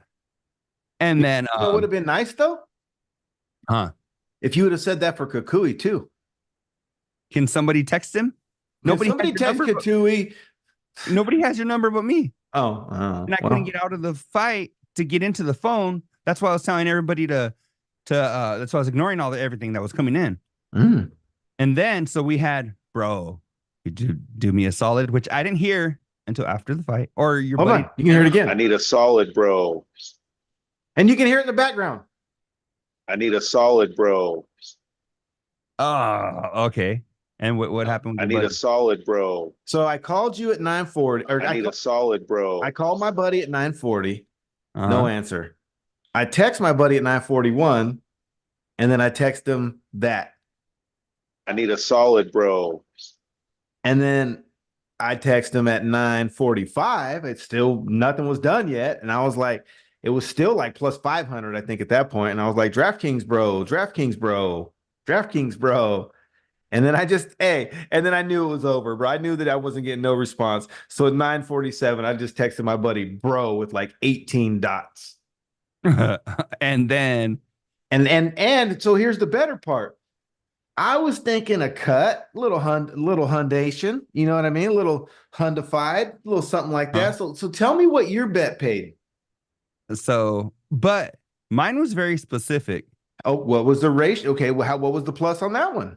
And then it would have been nice though. Huh? If you would have said that for Kukui too. Can somebody text him? Nobody text Kukui. Nobody has your number but me. Oh, and I couldn't get out of the fight to get into the phone. That's why I was telling everybody that's why I was ignoring everything that was coming in. Mm. And then so we had, bro, could you do me a solid, which I didn't hear until after the fight. Or your Hold buddy. on. You can hear it again. I need a solid bro. And you can hear it in the background. I need a solid bro. Oh, okay. And what happened? I need a solid bro. So I called you at 9:40. Or I need a solid bro. I called my buddy at 9:40. No answer. I text my buddy at 9:41, and then I text him that. I need a solid bro. And then I text him at 9:45. It's still nothing was done yet. And I was like, it was still like plus 500, I think, at that point. And I was like, DraftKings, bro, DraftKings, bro, DraftKings, bro. And then and then I knew it was over, bro. I knew that I wasn't getting no response. So at 9:47, I just texted my buddy, bro, with like 18 dots. And then and so here's the better part. I was thinking a cut, little Hyundation, you know what I mean? A little Hyundified, a little something like that. So tell me what your bet paid. So, but mine was very specific. Oh, what was the ratio? Okay, well, what was the plus on that one?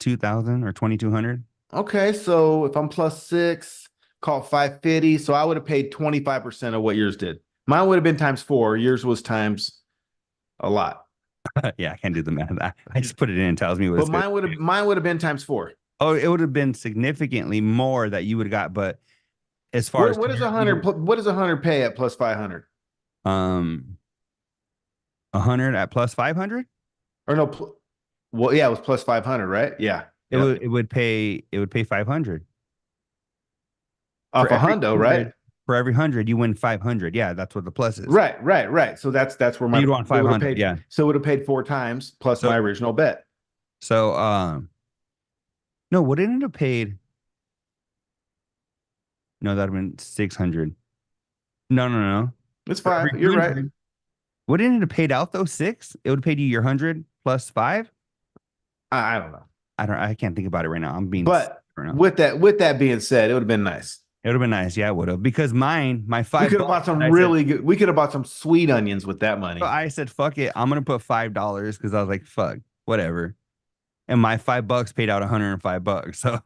2,000 or 2,200. Okay, so if I'm plus 6, call it 550. So I would have paid 25% of what yours did. Mine would have been times 4. Yours was times a lot. Yeah, I can't do the math. I just put it in and tells me what. But mine would have been times 4. Oh, it would have been significantly more that you would have got. But as far as what is 100? What does 100 pay at plus 500? 100 at plus 500? Or no? Well, yeah, it was plus 500, right? Yeah. It would pay 500 off a hundo, right? For every 100, you win 500. Yeah, that's what the plus is. Right. So that's where my you'd want 500. Yeah. So it would have paid 4 times plus my original bet. So no, what it ended up paid? No, that'd have been 600. No. It's 5. You're right. What ended up paid out though? 6? It would have paid you your 100 plus 5. I don't know. I can't think about it right now. I'm being. But with that being said, it would have been nice. It would have been nice. Yeah, it would have. Because my 5. We could have bought some really good. We could have bought some sweet onions with that money. So I said, fuck it. I'm gonna put $5 because I was like, fuck, whatever. And my $5 paid out $105. So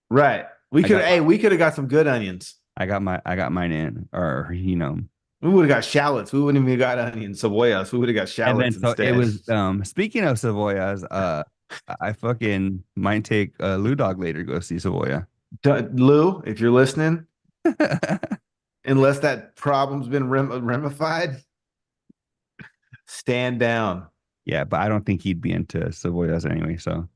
right. We could have got some good onions. I got mine in, or We would have got shallots. We wouldn't even got onions, cebollas. We would have got And shallots then so instead. it was speaking of cebollas, I fucking might take Lou Dog later to go see Savoya. Lou, if you're listening, unless that problem's been ramified, stand down. Yeah, but I don't think he'd be into Savoyas anyway. So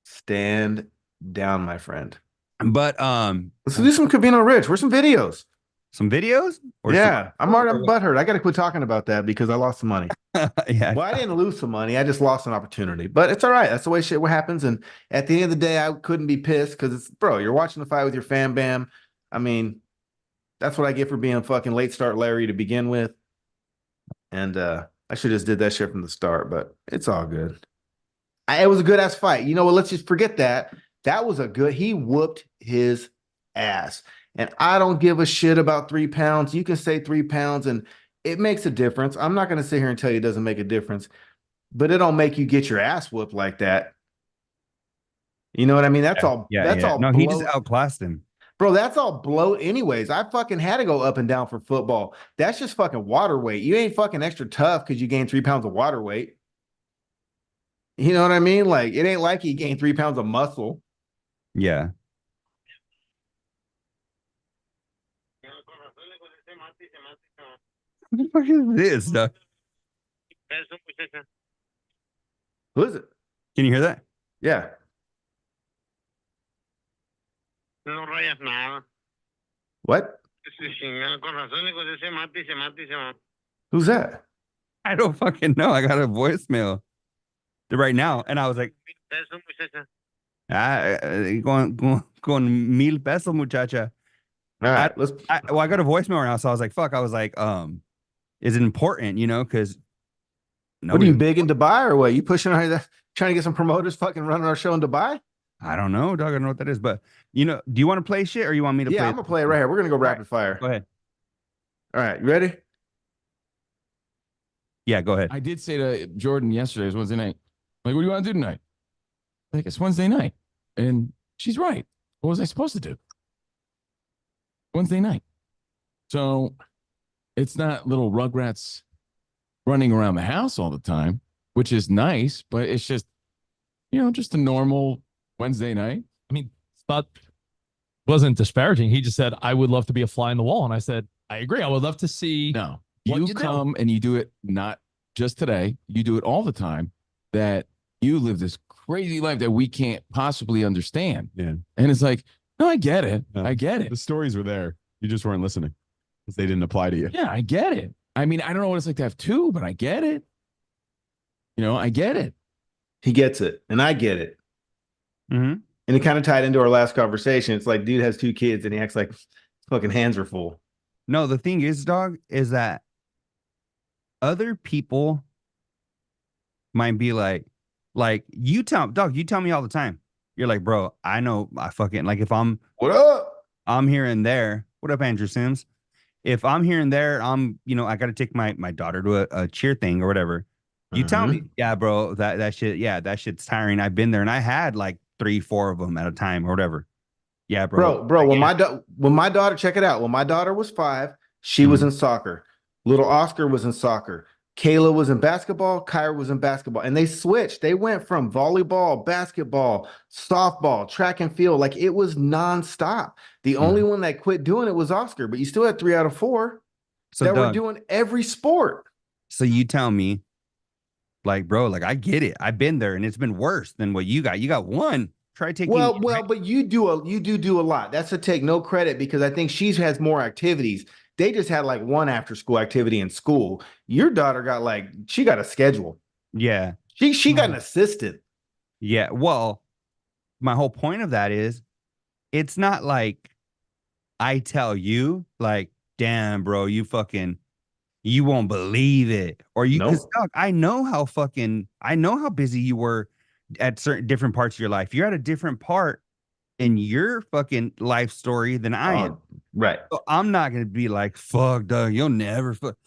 Stand down, my friend. but Let's do some Cabino Rich. Where's some videos? some videos? Or Yeah, I'm or- butthurt. I got to quit talking about that because I lost some money. yeah. Well, I didn't lose some money. I just lost an opportunity. But it's all right. That's the way shit happens. And at the end of the day, I couldn't be pissed because it's, bro, you're watching the fight with your fam bam. I mean, that's what I get for being fucking late start Larry to begin with. And I should have just did that shit from the start, but it's all good. It was a good ass fight. You know what? Let's just forget that. That was a good, he whooped his ass. And I don't give a shit about 3 pounds. You can say 3 pounds and it makes a difference. I'm not going to sit here and tell you it doesn't make a difference, but it don't make you get your ass whooped like that. You know what I mean? That's all. That's all. No, he just outclassed him. Bro, that's all bloat anyways. I fucking had to go up and down for football. That's just fucking water weight. You ain't fucking extra tough because you gained 3 pounds of water weight. You know what I mean? Like, it ain't like you gained 3 pounds of muscle. Yeah. What the fuck is this, Doug? Who is it? Can you hear that? Yeah. No rayas nada. What? Se chingan con razón, digo, se mata y se mata y se mata. Who's that? I don't fucking know. I got a voicemail right now, and I was like, con 1,000 pesos, muchacha. All right, I got a voicemail right now, so I was like, fuck. I was like, is it important? You know, because what are you big in Dubai or what? You pushing trying to get some promoters fucking running our show in Dubai? I don't know, dog. I don't know what that is, but you know, do you want to play shit or you want me to play? Yeah, I'm gonna play it right here. We're gonna go rapid fire. Go ahead. All right, you ready? Yeah, go ahead. I did say to Jordan yesterday, it was Wednesday night. Like, what do you want to do tonight? Like, it's Wednesday night. And she's right. What was I supposed to do? Wednesday night. So it's not little rugrats running around the house all the time, which is nice, but it's just, you know, just a normal Wednesday night. I mean, wasn't disparaging. He just said, I would love to be a fly in the wall. And I said, I agree. I would love to see. No, what you you come and you do it not just today, you do it all the time, that you live this crazy life that we can't possibly understand. Yeah. And it's like, no, I get it. Yeah. I get it. The stories were there. You just weren't listening because they didn't apply to you. Yeah, I get it. I mean, I don't know what it's like to have two, but I get it. You know, I get it. He gets it, and I get it. Mm-hmm. And it kind of tied into our last conversation. It's like, dude has 2 kids, and he acts like his fucking hands are full. No, the thing is, dog, is that other people might be like you tell me all the time. You're like, bro, I know I fucking like if I'm What up? I'm here and there. What up, Andrew Sims? If I'm here and there, I'm, you know, I got to take my daughter to a cheer thing or whatever. You tell me, yeah, bro, that shit, yeah, that shit's tiring. I've been there and I had like 3-4 of them at a time or whatever. Yeah, bro. When my daughter, check it out. When my daughter was 5, she was in soccer. Little Oscar was in soccer. Kayla was in basketball. Kyra was in basketball. And they switched. They went from volleyball, basketball, softball, track and field. Like, it was nonstop. The only one that quit doing it was Oscar, but you still had 3 out of 4 So that Doug, were doing every sport. So you tell me, like, bro, like I get it. I've been there and it's been worse than what you got. You got 1. Try taking But you do a lot. That's to take no credit because I think she has more activities. They just had like 1 after school activity in school. Your daughter got she got a schedule. Yeah. She got an assistant. Yeah. Well, my whole point of that is it's not like I tell you, like, damn, bro, you won't believe it. Or you, because I know how busy you were at certain different parts of your life. You're at a different part in your fucking life story than I am. Right. So I'm not going to be like, fuck, Doug, you'll never fucking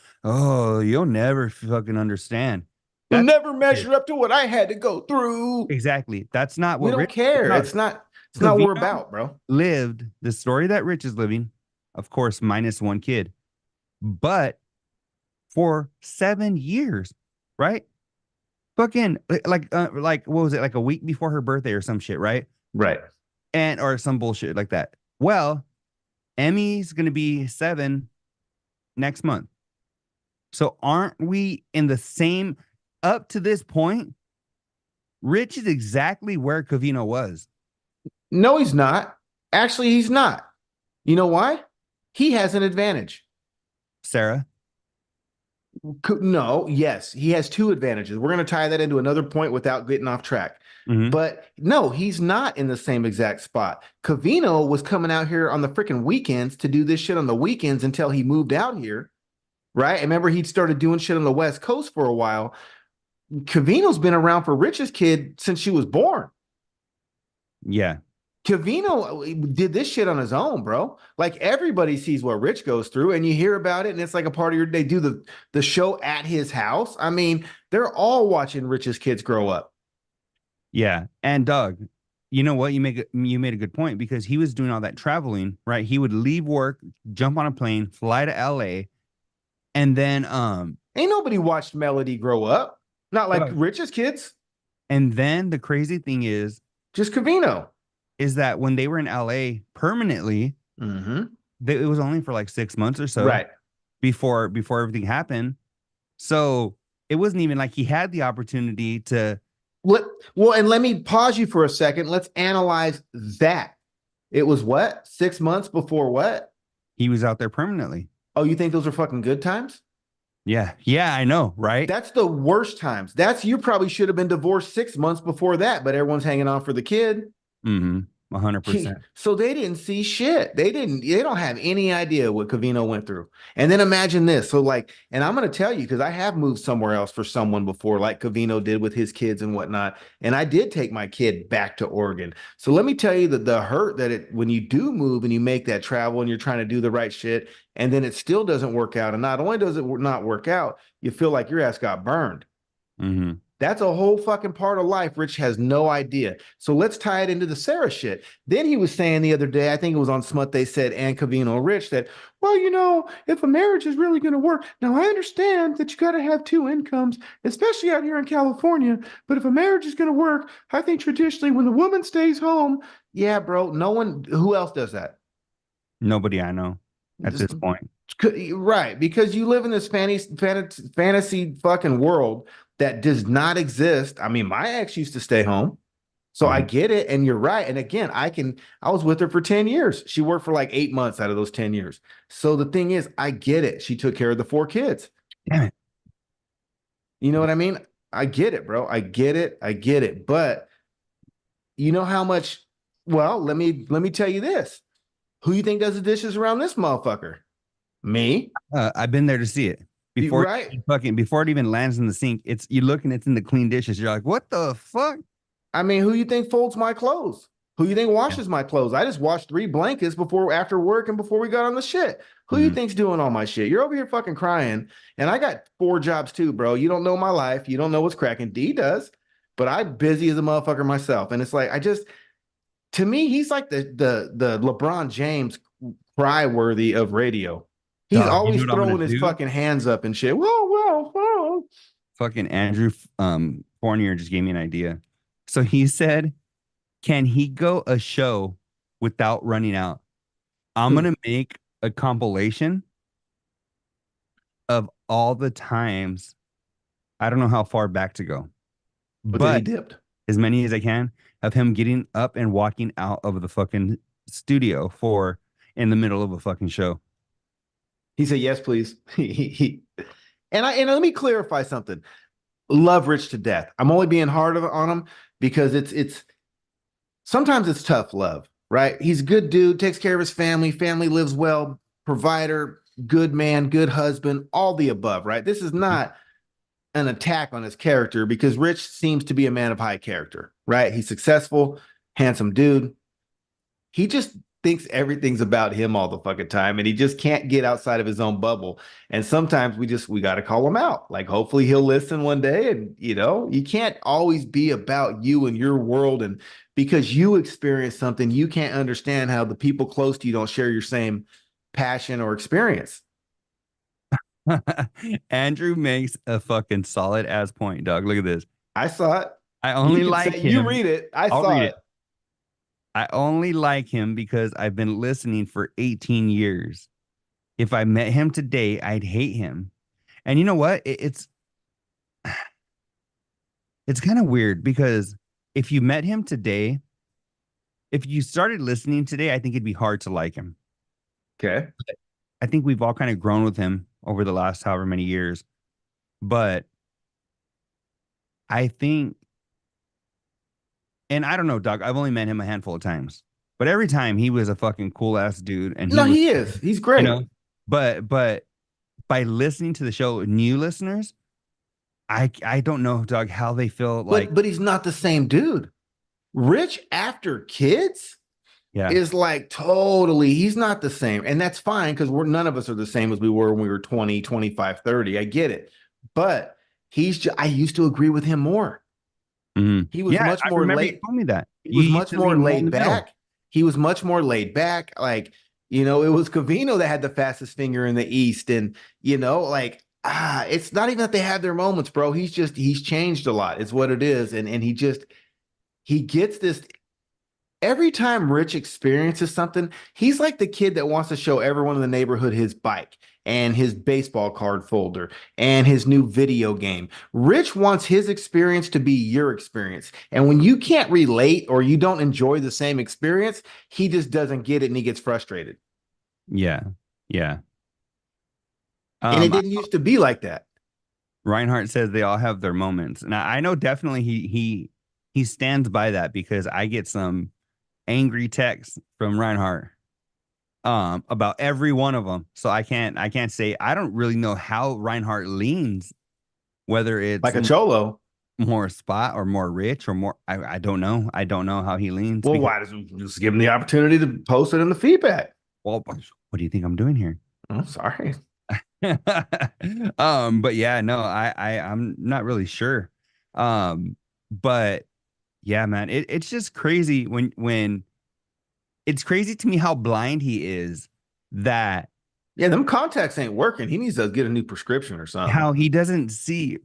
understand. You'll never measure up to what I had to go through. Exactly. That's not what we don't care. It's not what we're about, bro. Lived the story that Rich is living, of course, minus 1 kid. But for 7 years, right? Fucking like what was it, like a week before her birthday or some shit, right? Right. And or some bullshit like that. Well, Emmy's gonna be 7 next month. So aren't we in the same up to this point? Rich is exactly where Covino was. No, he's not. Actually, he's not. You know why? He has an advantage. Sarah. No, yes, he has two advantages. We're going to tie that into another point without getting off track. Mhm. But no, he's not in the same exact spot. Covino was coming out here on the freaking weekends to do this shit on the weekends until he moved out here, right? I remember he'd started doing shit on the West Coast for a while. Covino's been around for Rich's kid since she was born. Yeah. Covino did this shit on his own, bro. Like everybody sees what Rich goes through, and you hear about it, and it's like a part of your. They do the show at his house. I mean, they're all watching Rich's kids grow up. Yeah. And Doug, you know what? You made a good point because he was doing all that traveling, right? He would leave work, jump on a plane, fly to LA, and then Ain't nobody watched Melody grow up. Not like Doug, Rich's kids. and then the crazy thing Just Covino. is that when they were in LA permanently, Mm-hmm. it was only for like 6 months or so, Right. before everything happened. So it wasn't even like he had the opportunity to. Well, and let me pause you for a second. Let's analyze that. It was what? 6 months before what? He was out there permanently. Oh, you think those are fucking good times? Yeah. Yeah, I know, right? That's the worst times. You probably should have been divorced 6 months before that, but everyone's hanging on for the kid. Mm-hmm. 100%. So they didn't see shit. They don't have any idea what Covino went through. And then imagine this. So like, and I'm going to tell you, because I have moved somewhere else for someone before, like Covino did with his kids and whatnot. And I did take my kid back to Oregon. So let me tell you that the hurt that when you do move and you make that travel and you're trying to do the right shit, and then it still doesn't work out. And not only does it not work out, you feel like your ass got burned. Mm-hmm. That's a whole fucking part of life. Rich has no idea. So let's tie it into the Sarah shit. Then he was saying the other day, I think it was on Smut, they said, and Covino Rich, that, well, if a marriage is really going to work. Now, I understand that you got to have two incomes, especially out here in California. But if a marriage is going to work, I think traditionally when the woman stays home, yeah, bro, no one, who else does that? Nobody I know at this point. Right. Because you live in this fantasy fucking world that does not exist. I mean, my ex used to stay home. So I get it. And you're right. And again, I was with her for 10 years. She worked for like 8 months out of those 10 years. So the thing is, I get it. She took care of the 4 kids. Damn it. You know what I mean? I get it, bro. I get it. But you know how much, well, let me tell you this. Who you think does the dishes around this motherfucker? Me. I've been there to see it. Before before it even lands in the sink, you look and it's in the clean dishes. You're like, what the fuck? I mean, who you think folds my clothes? Who you think washes my clothes? I just washed 3 blankets after work and before we got on the shit. Who you think's doing all my shit? You're over here fucking crying. And I got 4 jobs too, bro. You don't know my life. You don't know what's cracking. D does. But I'm busy as a motherfucker myself. And it's like, to me, he's like the LeBron James cry worthy of radio. He's always throwing his fucking hands up and shit. Whoa. Fucking Andrew Fournier just gave me an idea. So he said, can he go a show without running out? I'm going to make a compilation of all the times. I don't know how far back to go, but he dipped as many as I can of him getting up and walking out of the fucking studio in the middle of a fucking show. He said, yes, please. And let me clarify something. Love Rich to death. I'm only being hard on him because it's sometimes it's tough love, right? He's a good dude, takes care of his family lives well, provider, good man, good husband, all the above, right? This is not an attack on his character because Rich seems to be a man of high character, right? He's successful, handsome dude. He just thinks everything's about him all the fucking time and he just can't get outside of his own bubble. And sometimes we got to call him out. Like hopefully he'll listen one day and you can't always be about you and your world. And because you experience something, you can't understand how the people close to you don't share your same passion or experience. Andrew makes a fucking solid ass point, dog. Look at this. I saw it. I only You can like say, him. you read it. I'll Saw read it. it. I only like him because I've been listening for 18 years. If I met him today, I'd hate him. And you know what? It's kind of weird because if you met him today, if you started listening today, I think it'd be hard to like him. Okay. I think we've all kind of grown with him over the last however many years. But I think, and I don't know, Doug, I've only met him a handful of times, but every time he was a fucking cool ass dude. And No, he is. He's great. You know, but by listening to the show, new listeners, I don't know, Doug, how they feel like. But he's not the same dude. Rich after kids Yeah. is like totally, he's not the same. And that's fine because none of us are the same as we were when we were 20, 25, 30. I get it. But I used to agree with him more. Mhm. He was much more laid. You told me that. He was You much used to more lean laid in the middle. back. He was much more laid back. Like, it was Covino that had the fastest finger in the East. And, it's not even that they had their moments, bro. He's changed a lot. It's what it is. And he gets this. Every time Rich experiences something, he's like the kid that wants to show everyone in the neighborhood his bike and his baseball card folder and his new video game. Rich wants his experience to be your experience. And when you can't relate or you don't enjoy the same experience, he just doesn't get it and he gets frustrated. Yeah. Yeah. And it didn't used to be like that. Reinhardt says they all have their moments. And I know definitely he stands by that because I get some angry texts from Reinhardt about every one of them. So I can't say, I don't really know how Reinhardt leans, whether it's like a cholo, more spot or more rich or more. I don't know. I don't know how he leans. Well, why doesn't just give him the opportunity to post it in the feedback? Well, what do you think I'm doing here? I'm sorry. But yeah, no, I'm not really sure. But yeah, man, it's just crazy when it's crazy to me how blind he is that them contacts ain't working. He needs to get a new prescription or something. How he doesn't see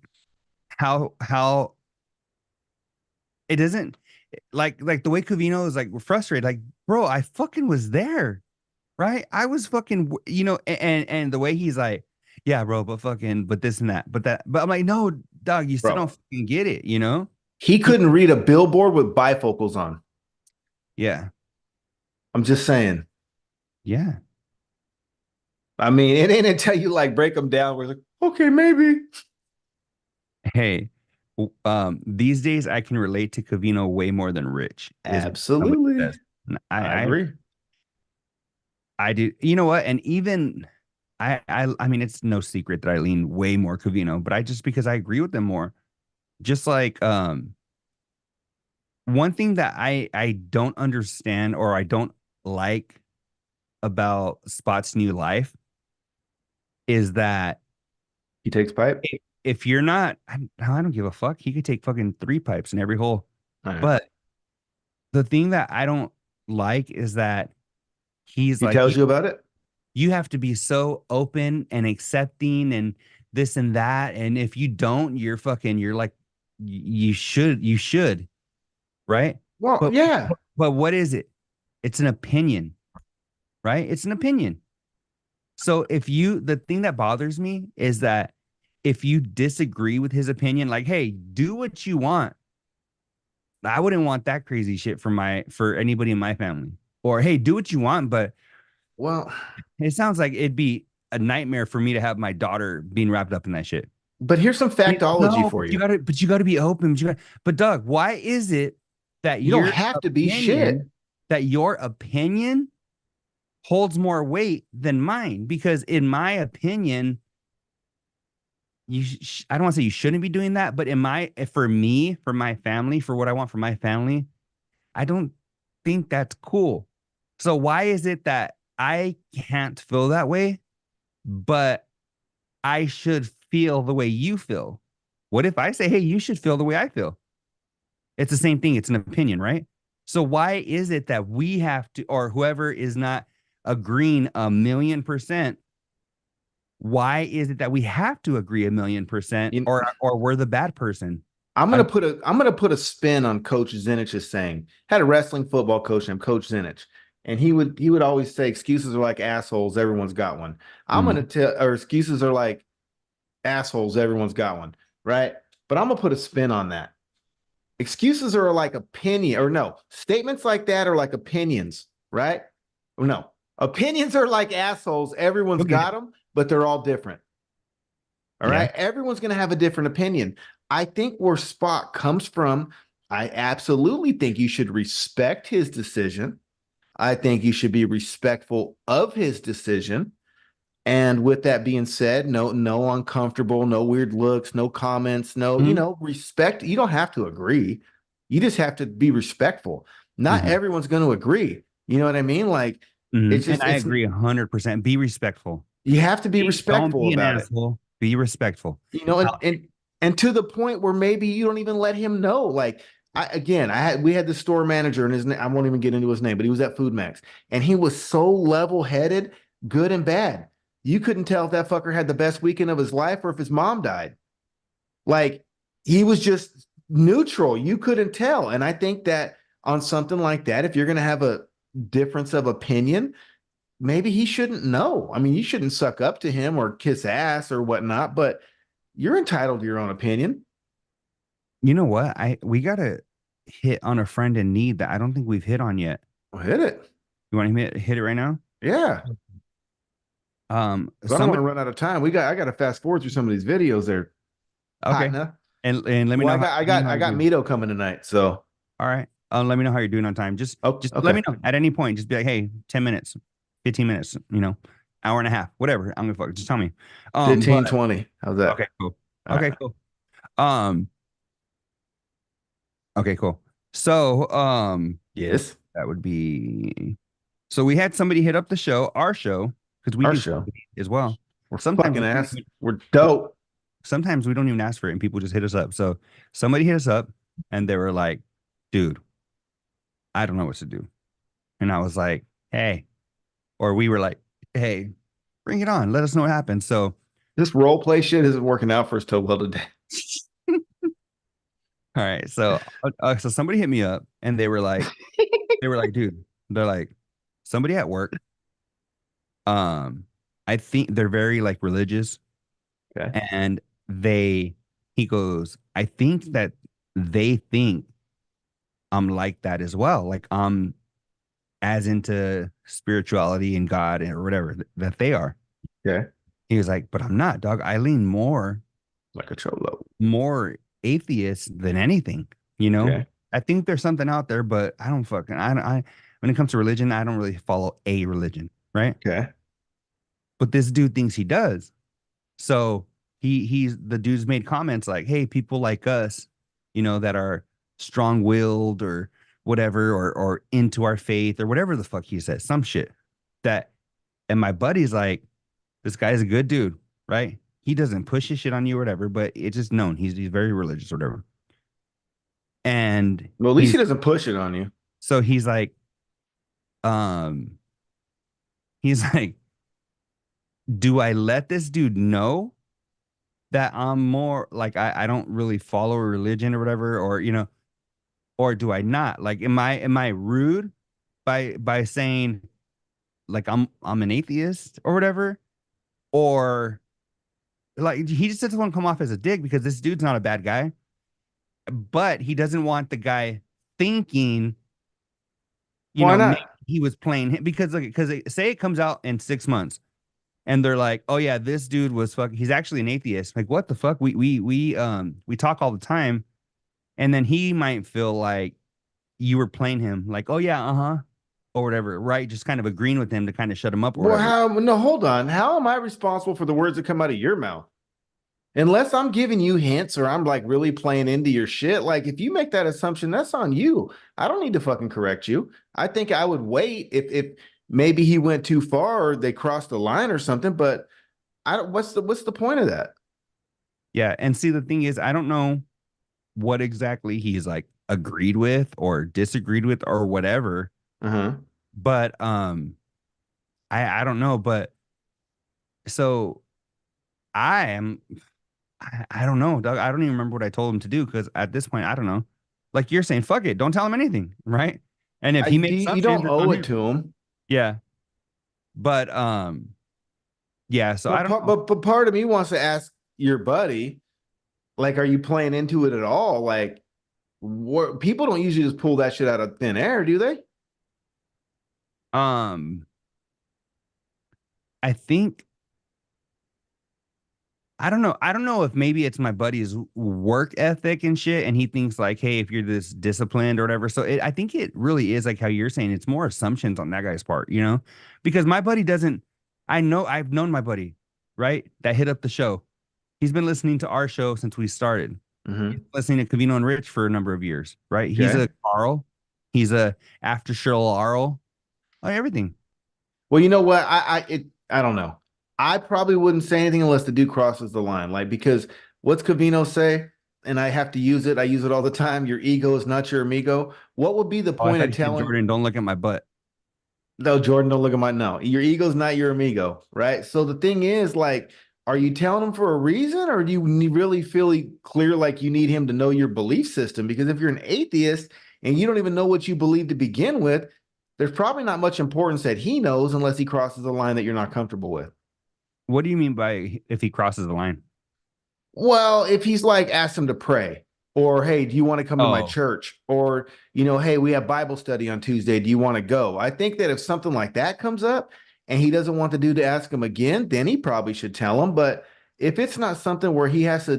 how it doesn't like the way Covino is like frustrated, like, bro, I fucking was there, right? I was fucking, and the way he's like, yeah, bro, but this and that, but I'm like, no, dog, you still don't fucking get it, He couldn't read a billboard with bifocals on. Yeah. I'm just saying. Yeah. I mean, it ain't until you break them down where it's like, okay, maybe. Hey, these days I can relate to Covino way more than Rich. Absolutely. I agree. I do. You know what? And even I mean, it's no secret that I lean way more Covino, but because I agree with them more. Just like one thing that I don't understand or I don't like about Spot's new life is that he takes pipe. If you're not, I don't give a fuck. He could take fucking 3 pipes in every hole. Right. But the thing that I don't like is that he tells you about it. You have to be so open and accepting and this and that. And if you don't, you're like, you should. Right. Well, yeah. But what is it? It's an opinion, right? It's an opinion. So the thing that bothers me is that if you disagree with his opinion, like, hey, do what you want. I wouldn't want that crazy shit for anybody in my family. Or, hey, do what you want, but it sounds like it'd be a nightmare for me to have my daughter being wrapped up in that shit. But here's some factology for you. You got to be open. But Doug, why is it that you don't have to be shit? That your opinion holds more weight than mine? Because in my opinion, I don't want to say you shouldn't be doing that, but for me, for my family, for what I want for my family, I don't think that's cool. So why is it that I can't feel that way, but I should feel the way you feel? What if I say, hey, you should feel the way I feel? It's the same thing. It's an opinion, right? So why is it that we have to, or whoever is not agreeing 1,000,000%, why is it that we have to agree 1,000,000%, You- or we're the bad person? I'm gonna put a spin on Coach Zinich's saying. Had a wrestling football coach named Coach Zinich, and he would always say excuses are like assholes. Everyone's got one. I'm gonna tell, or excuses are like assholes. Everyone's got one, right? But I'm gonna put a spin on that. Excuses are like opinion, or no, statements like that are like opinions, right? Or no, opinions are like assholes. Everyone's got them, but they're all different. All right. Everyone's going to have a different opinion. I think where Spock comes from, I absolutely think you should respect his decision. I think you should be respectful of his decision. And with that being said, no uncomfortable, no weird looks, no comments, no, respect. You don't have to agree. You just have to be respectful. Not everyone's going to agree. You know what I mean? Like, it's just, and I agree 100%. Be respectful. You have to be respectful Don't be about an asshole. Be respectful. And to the point where maybe you don't even let him know. Like, we had the store manager, and his name, I won't even get into his name, but he was at Food Max, and he was so level-headed, good and bad. You couldn't tell if that fucker had the best weekend of his life or if his mom died. Like, he was just neutral. You couldn't tell. And I think that on something like that, if you're going to have a difference of opinion, maybe he shouldn't know. I mean, you shouldn't suck up to him or kiss ass or whatnot, but you're entitled to your own opinion. You know what? We gotta hit on a friend in need that I don't think we've hit on yet. Well, hit it. You want to hit it right now? Yeah. I don't want to run out of time. I got to fast forward through some of these videos there. Okay. And let me know. I got Mito coming tonight. So all right. Let me know how you're doing on time. Just okay. Let me know at any point. Just be like, hey, 10 minutes, 15 minutes, hour and a half, whatever. I'm gonna fuck. Just tell me. 15, 20. How's that? Okay, cool. Okay, cool. Okay, cool. So, yes, that would be. So we had somebody hit up our show, because we our do show as well. We're sometimes we're dope. Sometimes we don't even ask for it, and people just hit us up. So somebody hit us up, and they were like, "Dude, I don't know what to do," and I was like, "Hey," or we were like, "Hey, bring it on. Let us know what happens." So this role play shit isn't working out for us so well today. All right. So somebody hit me up, and they were like, dude, they're like, somebody at work. I think they're very like religious. Okay. And he goes, I think that they think I'm like that as well. Like I'm as into spirituality and God or whatever that they are. Okay. He was like, but I'm not, dog. I lean more like a cholo, more atheist than anything, Okay. I think there's something out there, but I don't when it comes to religion, I don't really follow a religion, right? Okay. But this dude thinks he does. So the dude's made comments like, hey, people like us, that are strong-willed or whatever, or into our faith or whatever the fuck he says, some shit and my buddy's like, this guy's a good dude, right? He doesn't push his shit on you or whatever, but it's just known he's very religious or whatever. And well, at least he doesn't push it on you. So he's like, do I let this dude know that I'm more like I don't really follow a religion or whatever, or do I not? Like, am I rude by saying like I'm an atheist or whatever? Or like he just doesn't want to come off as a dick because this dude's not a bad guy, but he doesn't want the guy thinking, why not? He was playing him because say it comes out in 6 months and they're like, oh yeah, this dude was he's actually an atheist. Like, what the fuck? We talk all the time, and then he might feel like you were playing him, like, oh yeah, or whatever, right? Just kind of agreeing with him to kind of shut him up. Or well, no, hold on. How am I responsible for the words that come out of your mouth? Unless I'm giving you hints or I'm like really playing into your shit. Like, if you make that assumption, that's on you. I don't need to fucking correct you. I think I would wait if maybe he went too far or they crossed the line or something, but what's the point of that? Yeah, and see, the thing is, I don't know what exactly he's like agreed with or disagreed with or whatever. But I don't know, but so I don't know, Doug. I don't even remember what I told him to do because at this point, I don't know. Like you're saying, fuck it, don't tell him anything, right? And if he makes You assumptions, don't it's owe on it him. to him. Yeah, but yeah. So I don't know. But part of me wants to ask your buddy, like, are you playing into it at all? Like, what people don't usually just pull that shit out of thin air, do they? Um, I think I don't know. I don't know if maybe it's my buddy's work ethic and shit, and he thinks like, hey, if you're this disciplined or whatever. So I think it really is like how you're saying. It's more assumptions on that guy's part, you know, because my buddy doesn't. I know I've known my buddy, right, that hit up the show. He's been listening to our show since we started. He's Mm-hmm. listening to Cavino and Rich for a number of years, right? He's Okay. a Carl. He's a after show Arl. Like everything. Well, you know what? I don't know. I probably wouldn't say anything unless the dude crosses the line. Like, because what's Cavino say? And I have to use it. I use it all the time. Your ego is not your amigo. What would be the Oh, I point thought of you said telling? Jordan, don't look at my butt. No, Jordan, don't look at my no. Your ego's not your amigo, right? So the thing is, like, are you telling him for a reason, or do you really feel clear like you need him to know your belief system? Because if you're an atheist and you don't even know what you believe to begin with, there's probably not much importance that he knows unless he crosses a line that you're not comfortable with. What do you mean by if he crosses the line? Well, if he's like, ask him to pray, or hey, do you want to come to my Oh, church? Or, hey, we have Bible study on Tuesday. Do you want to go? I think that if something like that comes up and he doesn't want the dude to ask him again, then he probably should tell him. But if it's not something where he has to,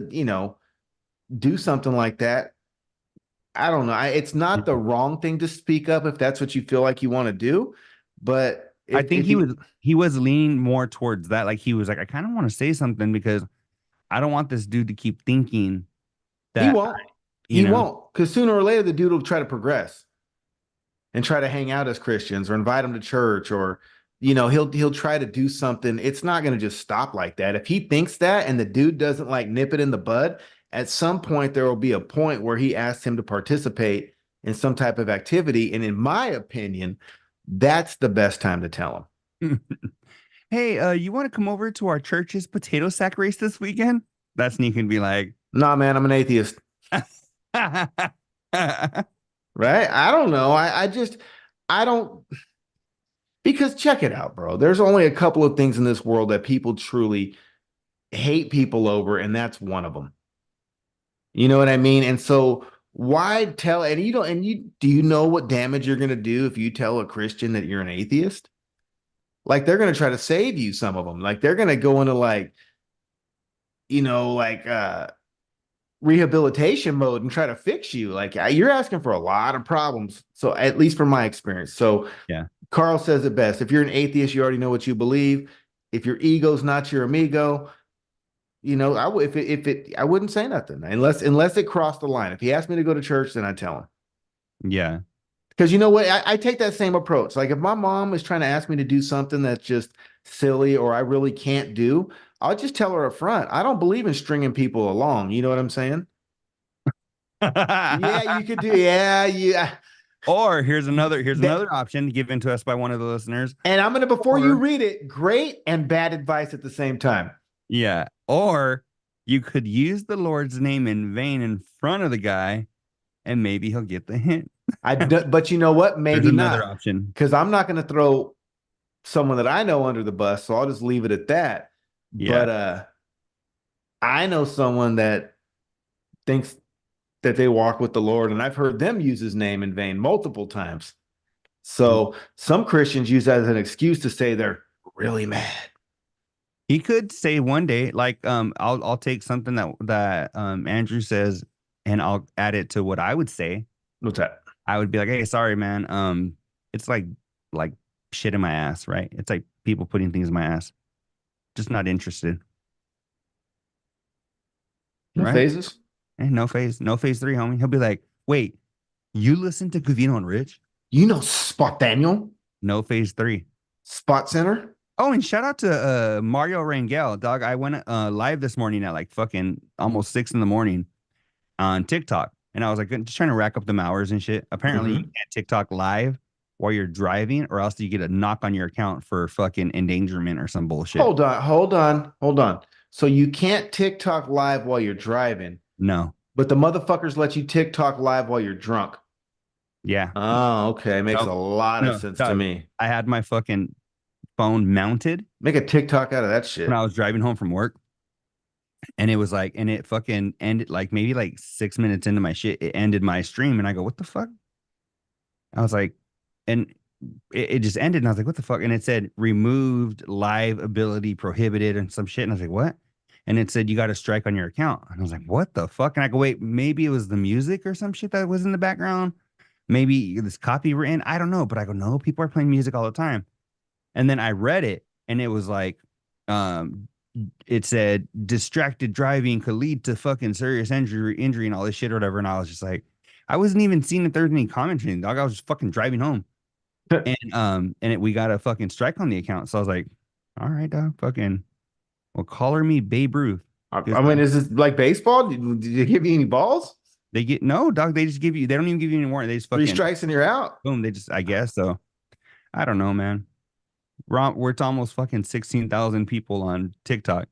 do something like that, I don't know. It's not the wrong thing to speak up if that's what you feel like you want to do. But I if, think if he, he was leaning more towards that. Like he was like, I kind of want to say something because I don't want this dude to keep thinking he that, won't, you he know. won't, because sooner or later the dude will try to progress and try to hang out as Christians or invite them to church, or he'll try to do something. It's not going to just stop like that. If he thinks that and the dude doesn't like nip it in the bud, at some point there will be a point where he asks him to participate in some type of activity, and in my opinion, that's the best time to tell him. Hey, you want to come over to our church's potato sack race this weekend? That's sneak and be like, Nah, man, I'm an atheist. Right? I don't know. I don't, because check it out, bro. There's only a couple of things in this world that people truly hate people over, and that's one of them. You know what I mean? And so why tell, and you don't, and you do you know what damage you're gonna do if you tell a Christian that you're an atheist? Like, they're gonna try to save you, some of them. Like, they're gonna go into like, like rehabilitation mode and try to fix you. Like, you're asking for a lot of problems. So, at least from my experience. So yeah. Carl says it best. If you're an atheist, you already know what you believe. If your ego's not your amigo, I wouldn't say nothing unless it crossed the line. If he asked me to go to church, then I tell him. Yeah. Because you know what, I take that same approach. Like, if my mom is trying to ask me to do something that's just silly or I really can't do, I'll just tell her up front. I don't believe in stringing people along. You know what I'm saying? Yeah, you could do. Yeah, yeah. Or here's That, another option given to us by one of the listeners. and I'm gonna, before you Or read it, great and bad advice at the same time. yeah, or you could use the Lord's name in vain in front of the guy, and maybe he'll get the hint. But you know what? There's Maybe another not, option. because I'm not going to throw someone that I know under the bus, so I'll just leave it at that. Yeah. But I know someone that thinks that they walk with the Lord, and I've heard them use his name in vain multiple times. So some Christians use that as an excuse to say they're really mad. He could say one day, like, I'll take something that Andrew says, and I'll add it to what I would say. What's that? I would be like, hey, sorry, man. It's like shit in my ass, right? It's like people putting things in my ass. Just not interested. No Right? phases. And no phase 3, homie. He'll be like, wait, you listen to Cavino and Rich? Spot Daniel, No phase 3. Spot Center. Oh, and shout out to Mario Rangel, dog. I went live this morning at like fucking almost 6 a.m. on TikTok. And I was like, just trying to rack up them hours and shit. Apparently, you can't TikTok live while you're driving, or else you get a knock on your account for fucking endangerment or some bullshit. Hold on. So you can't TikTok live while you're driving, No. but the motherfuckers let you TikTok live while you're drunk. Yeah. Oh, okay. Makes Nope. a lot of No, sense to Doug, me. I had my fucking phone mounted Make a TikTok out of that when shit. I was driving home from work. And it was like, and it fucking ended like maybe like 6 minutes into my shit, it ended my stream. And I go, what the fuck? I was like, and it just ended. And I was like, what the fuck? And it said removed live ability prohibited and some shit. And I was like, what? And it said you got a strike on your account. And I was like, what the fuck? And I go, wait, maybe it was the music or some shit that was in the background. Maybe this copywritten. I don't know. But I go, no, people are playing music all the time. And then I read it and it was like, um, it said distracted driving could lead to fucking serious injury and all this shit or whatever. And I was just like, I wasn't even seeing if there was any commentary, dog. I was just fucking driving home. We got a fucking strike on the account. So I was like, all right, dog, fucking well, color me Babe Ruth. I mean, is this like baseball? Did they give you any balls? They get no, dog, they just give you, they don't even give you any warning. They just fucking 3 strikes and you're out. boom. They just, I guess so. I don't know, man. We're it's almost fucking 16,000 people on TikTok,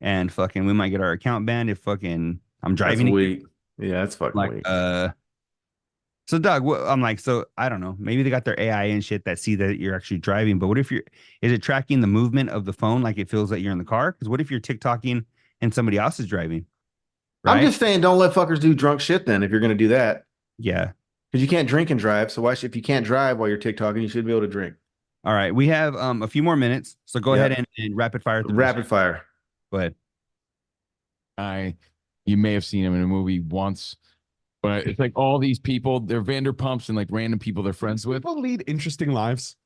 and fucking we might get our account banned if fucking I'm That's driving. weak. Yeah, that's fucking Like, weak. so Doug, I'm like, so I don't know. Maybe they got their AI and shit that see that you're actually driving, but what if is it tracking the movement of the phone like it feels that you're in the car? Because what if you're TikToking and somebody else is driving? Right? I'm just saying, don't let fuckers do drunk shit then if you're going to do that. Yeah. Because you can't drink and drive. So if you can't drive while you're TikToking, you should be able to drink. All right. We have a few more minutes. So go ahead and rapid fire through Rapid fire. Go ahead. You may have seen him in a movie once, but it's like all these people, they're Vanderpumps and like random people they're friends with. People lead interesting lives.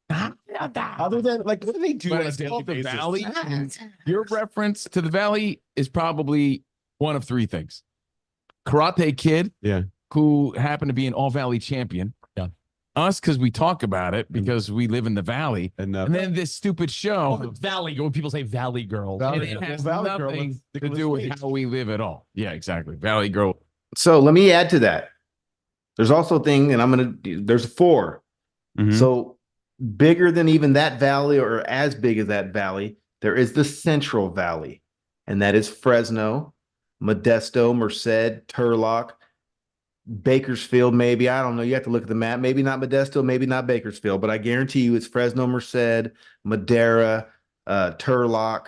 Other than like, what do they do But on a it's daily called the basis? Valley. And your reference to the Valley is probably one of three things: Karate Kid, Yeah. who happened to be an All Valley champion. Yeah. Us, because we talk about it because we live in the Valley, And then this stupid show. Oh, Valley. When people say Valley Girl, Valley It Girl. has Valley Girl nothing with to Nicolas do with Cage. how we live at all. Yeah, exactly. Valley Girl. So let me add to that. There's also a thing, and there's 4. Mhm. So bigger than even that valley or as big as that valley, there is the Central Valley, and that is Fresno, Modesto, Merced, Turlock, Bakersfield, maybe. I don't know. You have to look at the map. Maybe not Modesto, maybe not Bakersfield, but I guarantee you it's Fresno, Merced, Madera, Turlock.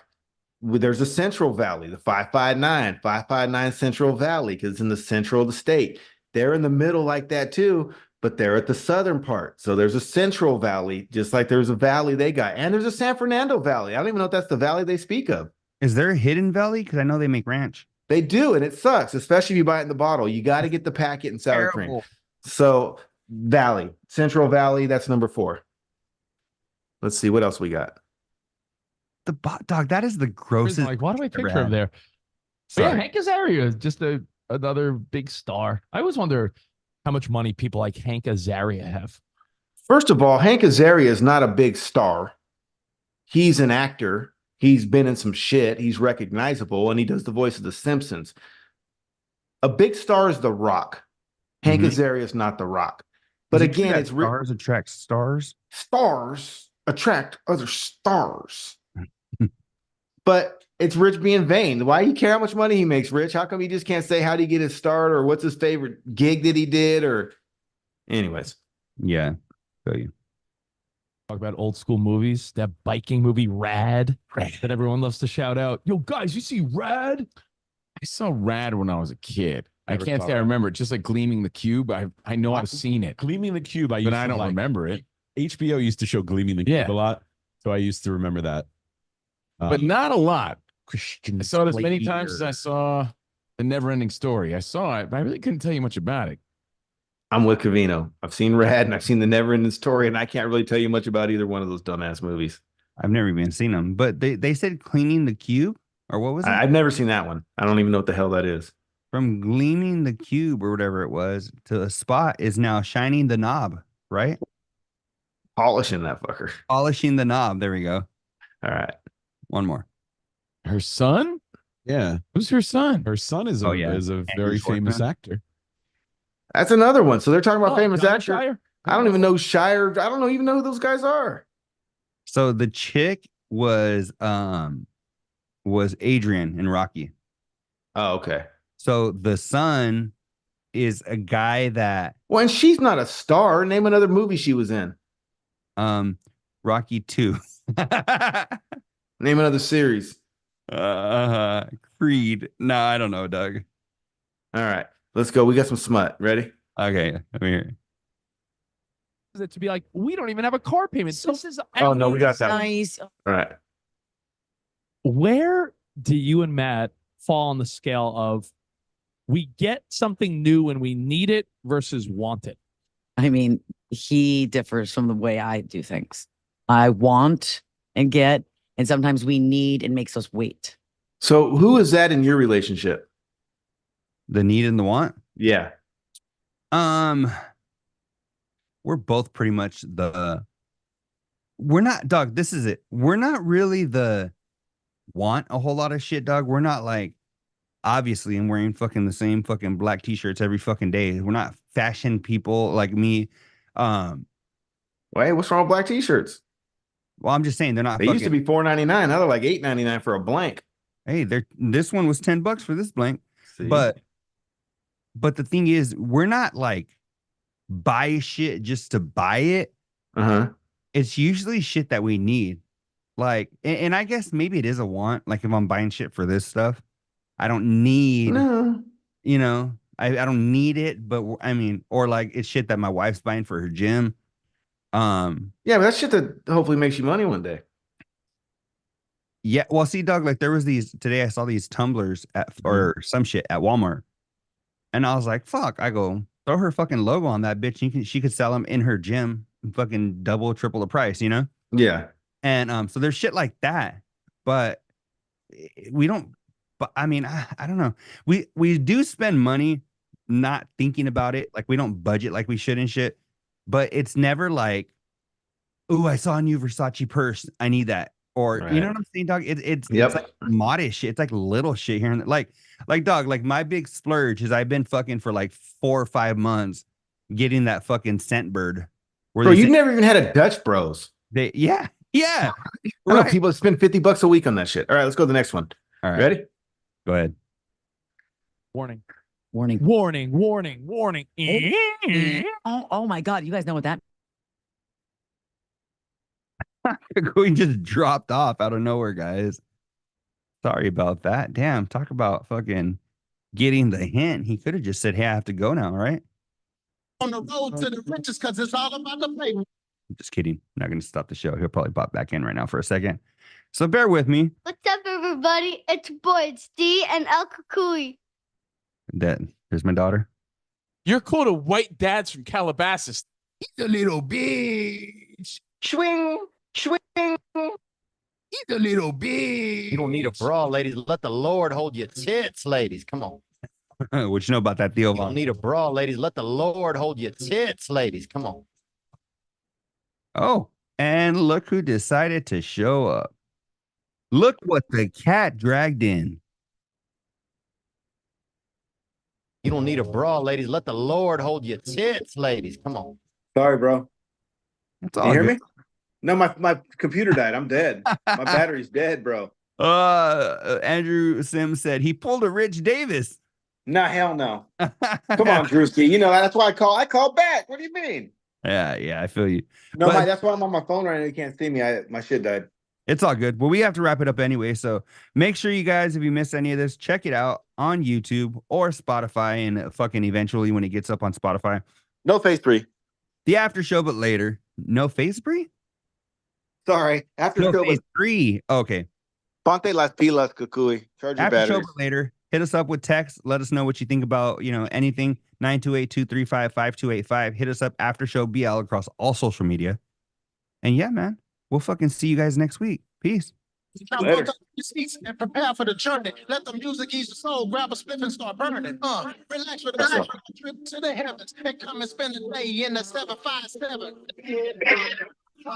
There's a Central Valley, the 559 Central Valley, because it's in the central of the state. They're in the middle like that too, but they're at the southern part. So there's a Central Valley, just like there's a valley they got. And there's a San Fernando Valley. I don't even know if that's the valley they speak of. Is there a hidden valley? Because I know they make ranch. They do, and it sucks, especially if you buy it in the bottle. You got to get the packet and sour cream. Terrible. So Valley, Central Valley, that's number 4. Let's see what else we got. Dog, that is the grossest. like, why do I ever picture him had. there? But yeah, Sorry. Hank Azaria is just another big star. I always wonder how much money people like Hank Azaria have. First of all, Hank Azaria is not a big star. He's an actor. He's been in some shit. He's recognizable, and he does the voice of The Simpsons. A big star is The Rock. Hank Azaria is not The Rock. But Is it true again, that it's stars attract stars. stars attract other stars. But it's Rich being vain. Why do you care how much money he makes, Rich? How come he just can't say how did he get his start or what's his favorite gig that he did? Or anyways. Yeah. Feel you. Talk about old school movies. That biking movie, Rad, that everyone loves to shout out. Yo, guys, you see Rad? I saw Rad when I was a kid. Never I can't saw say I it. remember it. Just like Gleaming the Cube. I know I've seen it, Gleaming the Cube. but I don't remember it. HBO used to show Gleaming the Cube Yeah. a lot, so I used to remember that. But not a lot. Christian. I saw it as many Slater. times as I saw The Never Ending Story. I saw it, but I really couldn't tell you much about it. I'm with Cavino. I've seen Rad and I've seen The Never Ending Story, and I can't really tell you much about either one of those dumbass movies. I've never even seen them, but they said cleaning the cube or what was it? I've never seen that one. I don't even know what the hell that is. From gleaming the cube or whatever it was to a spot is now shining the knob, right? Polishing that fucker. Polishing the knob. There we go. All right. One more. Her son? Yeah, Who's her son? her son is Oh, yeah. is a Andrew very famous Schwartzman. actor. That's another one. So they're talking about famous John actors. Shire? I don't even know Shire. I don't even know who those guys are. So the chick was was Adrian in Rocky. Oh, okay. So the son is a guy that Well, and she's not a star. Name another movie she was in. Rocky 2. Name another series. Creed. No, I don't know, Doug. All right, let's go. We got some smut. Ready? Okay, let me hear. It to be like, we don't even have a car payment. This is Oh no, we got that one. Nice. All right. Where do you and Matt fall on the scale of we get something new when we need it versus want it? I mean, he differs from the way I do things. I want and get, and sometimes we need and makes us wait. So who is that in your relationship? The need and the want? Yeah. We're both pretty much we're not, Doug, this is it. We're not really the want a whole lot of shit, Doug. We're not like, obviously, I'm wearing fucking the same fucking black t-shirts every fucking day. We're not fashion people like me. Wait, what's wrong with black t-shirts? Well, I'm just saying they're not They used to be $4.99. Now they're like $8.99 for a blank. Hey, this one was $10 for this blank. See? But the thing is, we're not like buy shit just to buy it. Uh-huh. It's usually shit that we need. Like, and I guess maybe it is a want. Like if I'm buying shit for this stuff, I don't need, No. you know, I don't need it, but I mean, or like it's shit that my wife's buying for her gym. Yeah, but that's shit that hopefully makes you money one day. Yeah, well, see, Doug, like there was these today. I saw these tumblers or some shit at Walmart, and I was like, "Fuck!" I go throw her fucking logo on that bitch. She could sell them in her gym, fucking double, triple the price, you know? Yeah. And so there's shit like that, but we don't. But I mean, I don't know. We do spend money not thinking about it. Like we don't budget like we should and shit. But it's never like, "Oh, I saw a new Versace purse. I need that." Or you know what I'm saying, dog? It's like modest shit. It's like little shit here and there. Like dog, like my big splurge is I've been fucking for like 4 or 5 months getting that fucking scent bird. Bro, you never even had a Dutch Bros. Yeah. I know people spend $50 a week on that shit. All right, let's go to the next one. All right. Ready? Go ahead. Warning. Warning. Warning. Warning. Warning. Oh my God. You guys know what that We just dropped off out of nowhere, guys. Sorry about that. Damn, talk about fucking getting the hint. He could have just said, "Hey, I have to go now," right? On the road to the riches, because it's all about the paper. I'm just kidding. I'm not going to stop the show. He'll probably pop back in right now for a second. So bear with me. What's up, everybody? It's boy, it's D and El Kukui. There's my daughter. You're cool to white dads from Calabasas. He's a little bitch. Swing. He's a little bitch. You don't need a bra, ladies. Let the Lord hold your tits, ladies. Come on. What you know about that, Theo? You don't need a bra, ladies. Let the Lord hold your tits, ladies. Come on. Oh, and look who decided to show up. Look what the cat dragged in. You don't need a bra, ladies. Let the Lord hold your tits, ladies. Come on. Sorry, bro. That's all. all. You hear me? No, my computer died. I'm dead. My battery's dead, bro. Andrew Sims said he pulled a Rich Davis. Nah, hell no. Come on, Drewski. You know that's why I call back. What do you mean? Yeah, I feel you. No, that's why I'm on my phone right now. You can't see me. My shit died. It's all good. Well, we have to wrap it up anyway. So make sure you guys, if you missed any of this, check it out on YouTube or Spotify, and fucking eventually when it gets up on Spotify. No phase 3. The after show, but later. No phase 3? Sorry. After No show phase 3. Okay. Ponte las pilas, Kukui. Charge your After show, batteries. but later. Hit us up with text. Let us know what you think about, anything. 928-235-5285. Hit us up AfterShowBL across all social media. And yeah, man, we'll fucking see you guys next week. Peace. Now buckle up your seats and prepare for the journey. Let the music ease your soul. Grab a spliff and start burning. Relax with us. Trip to the heavens and come and spend the day in the 757.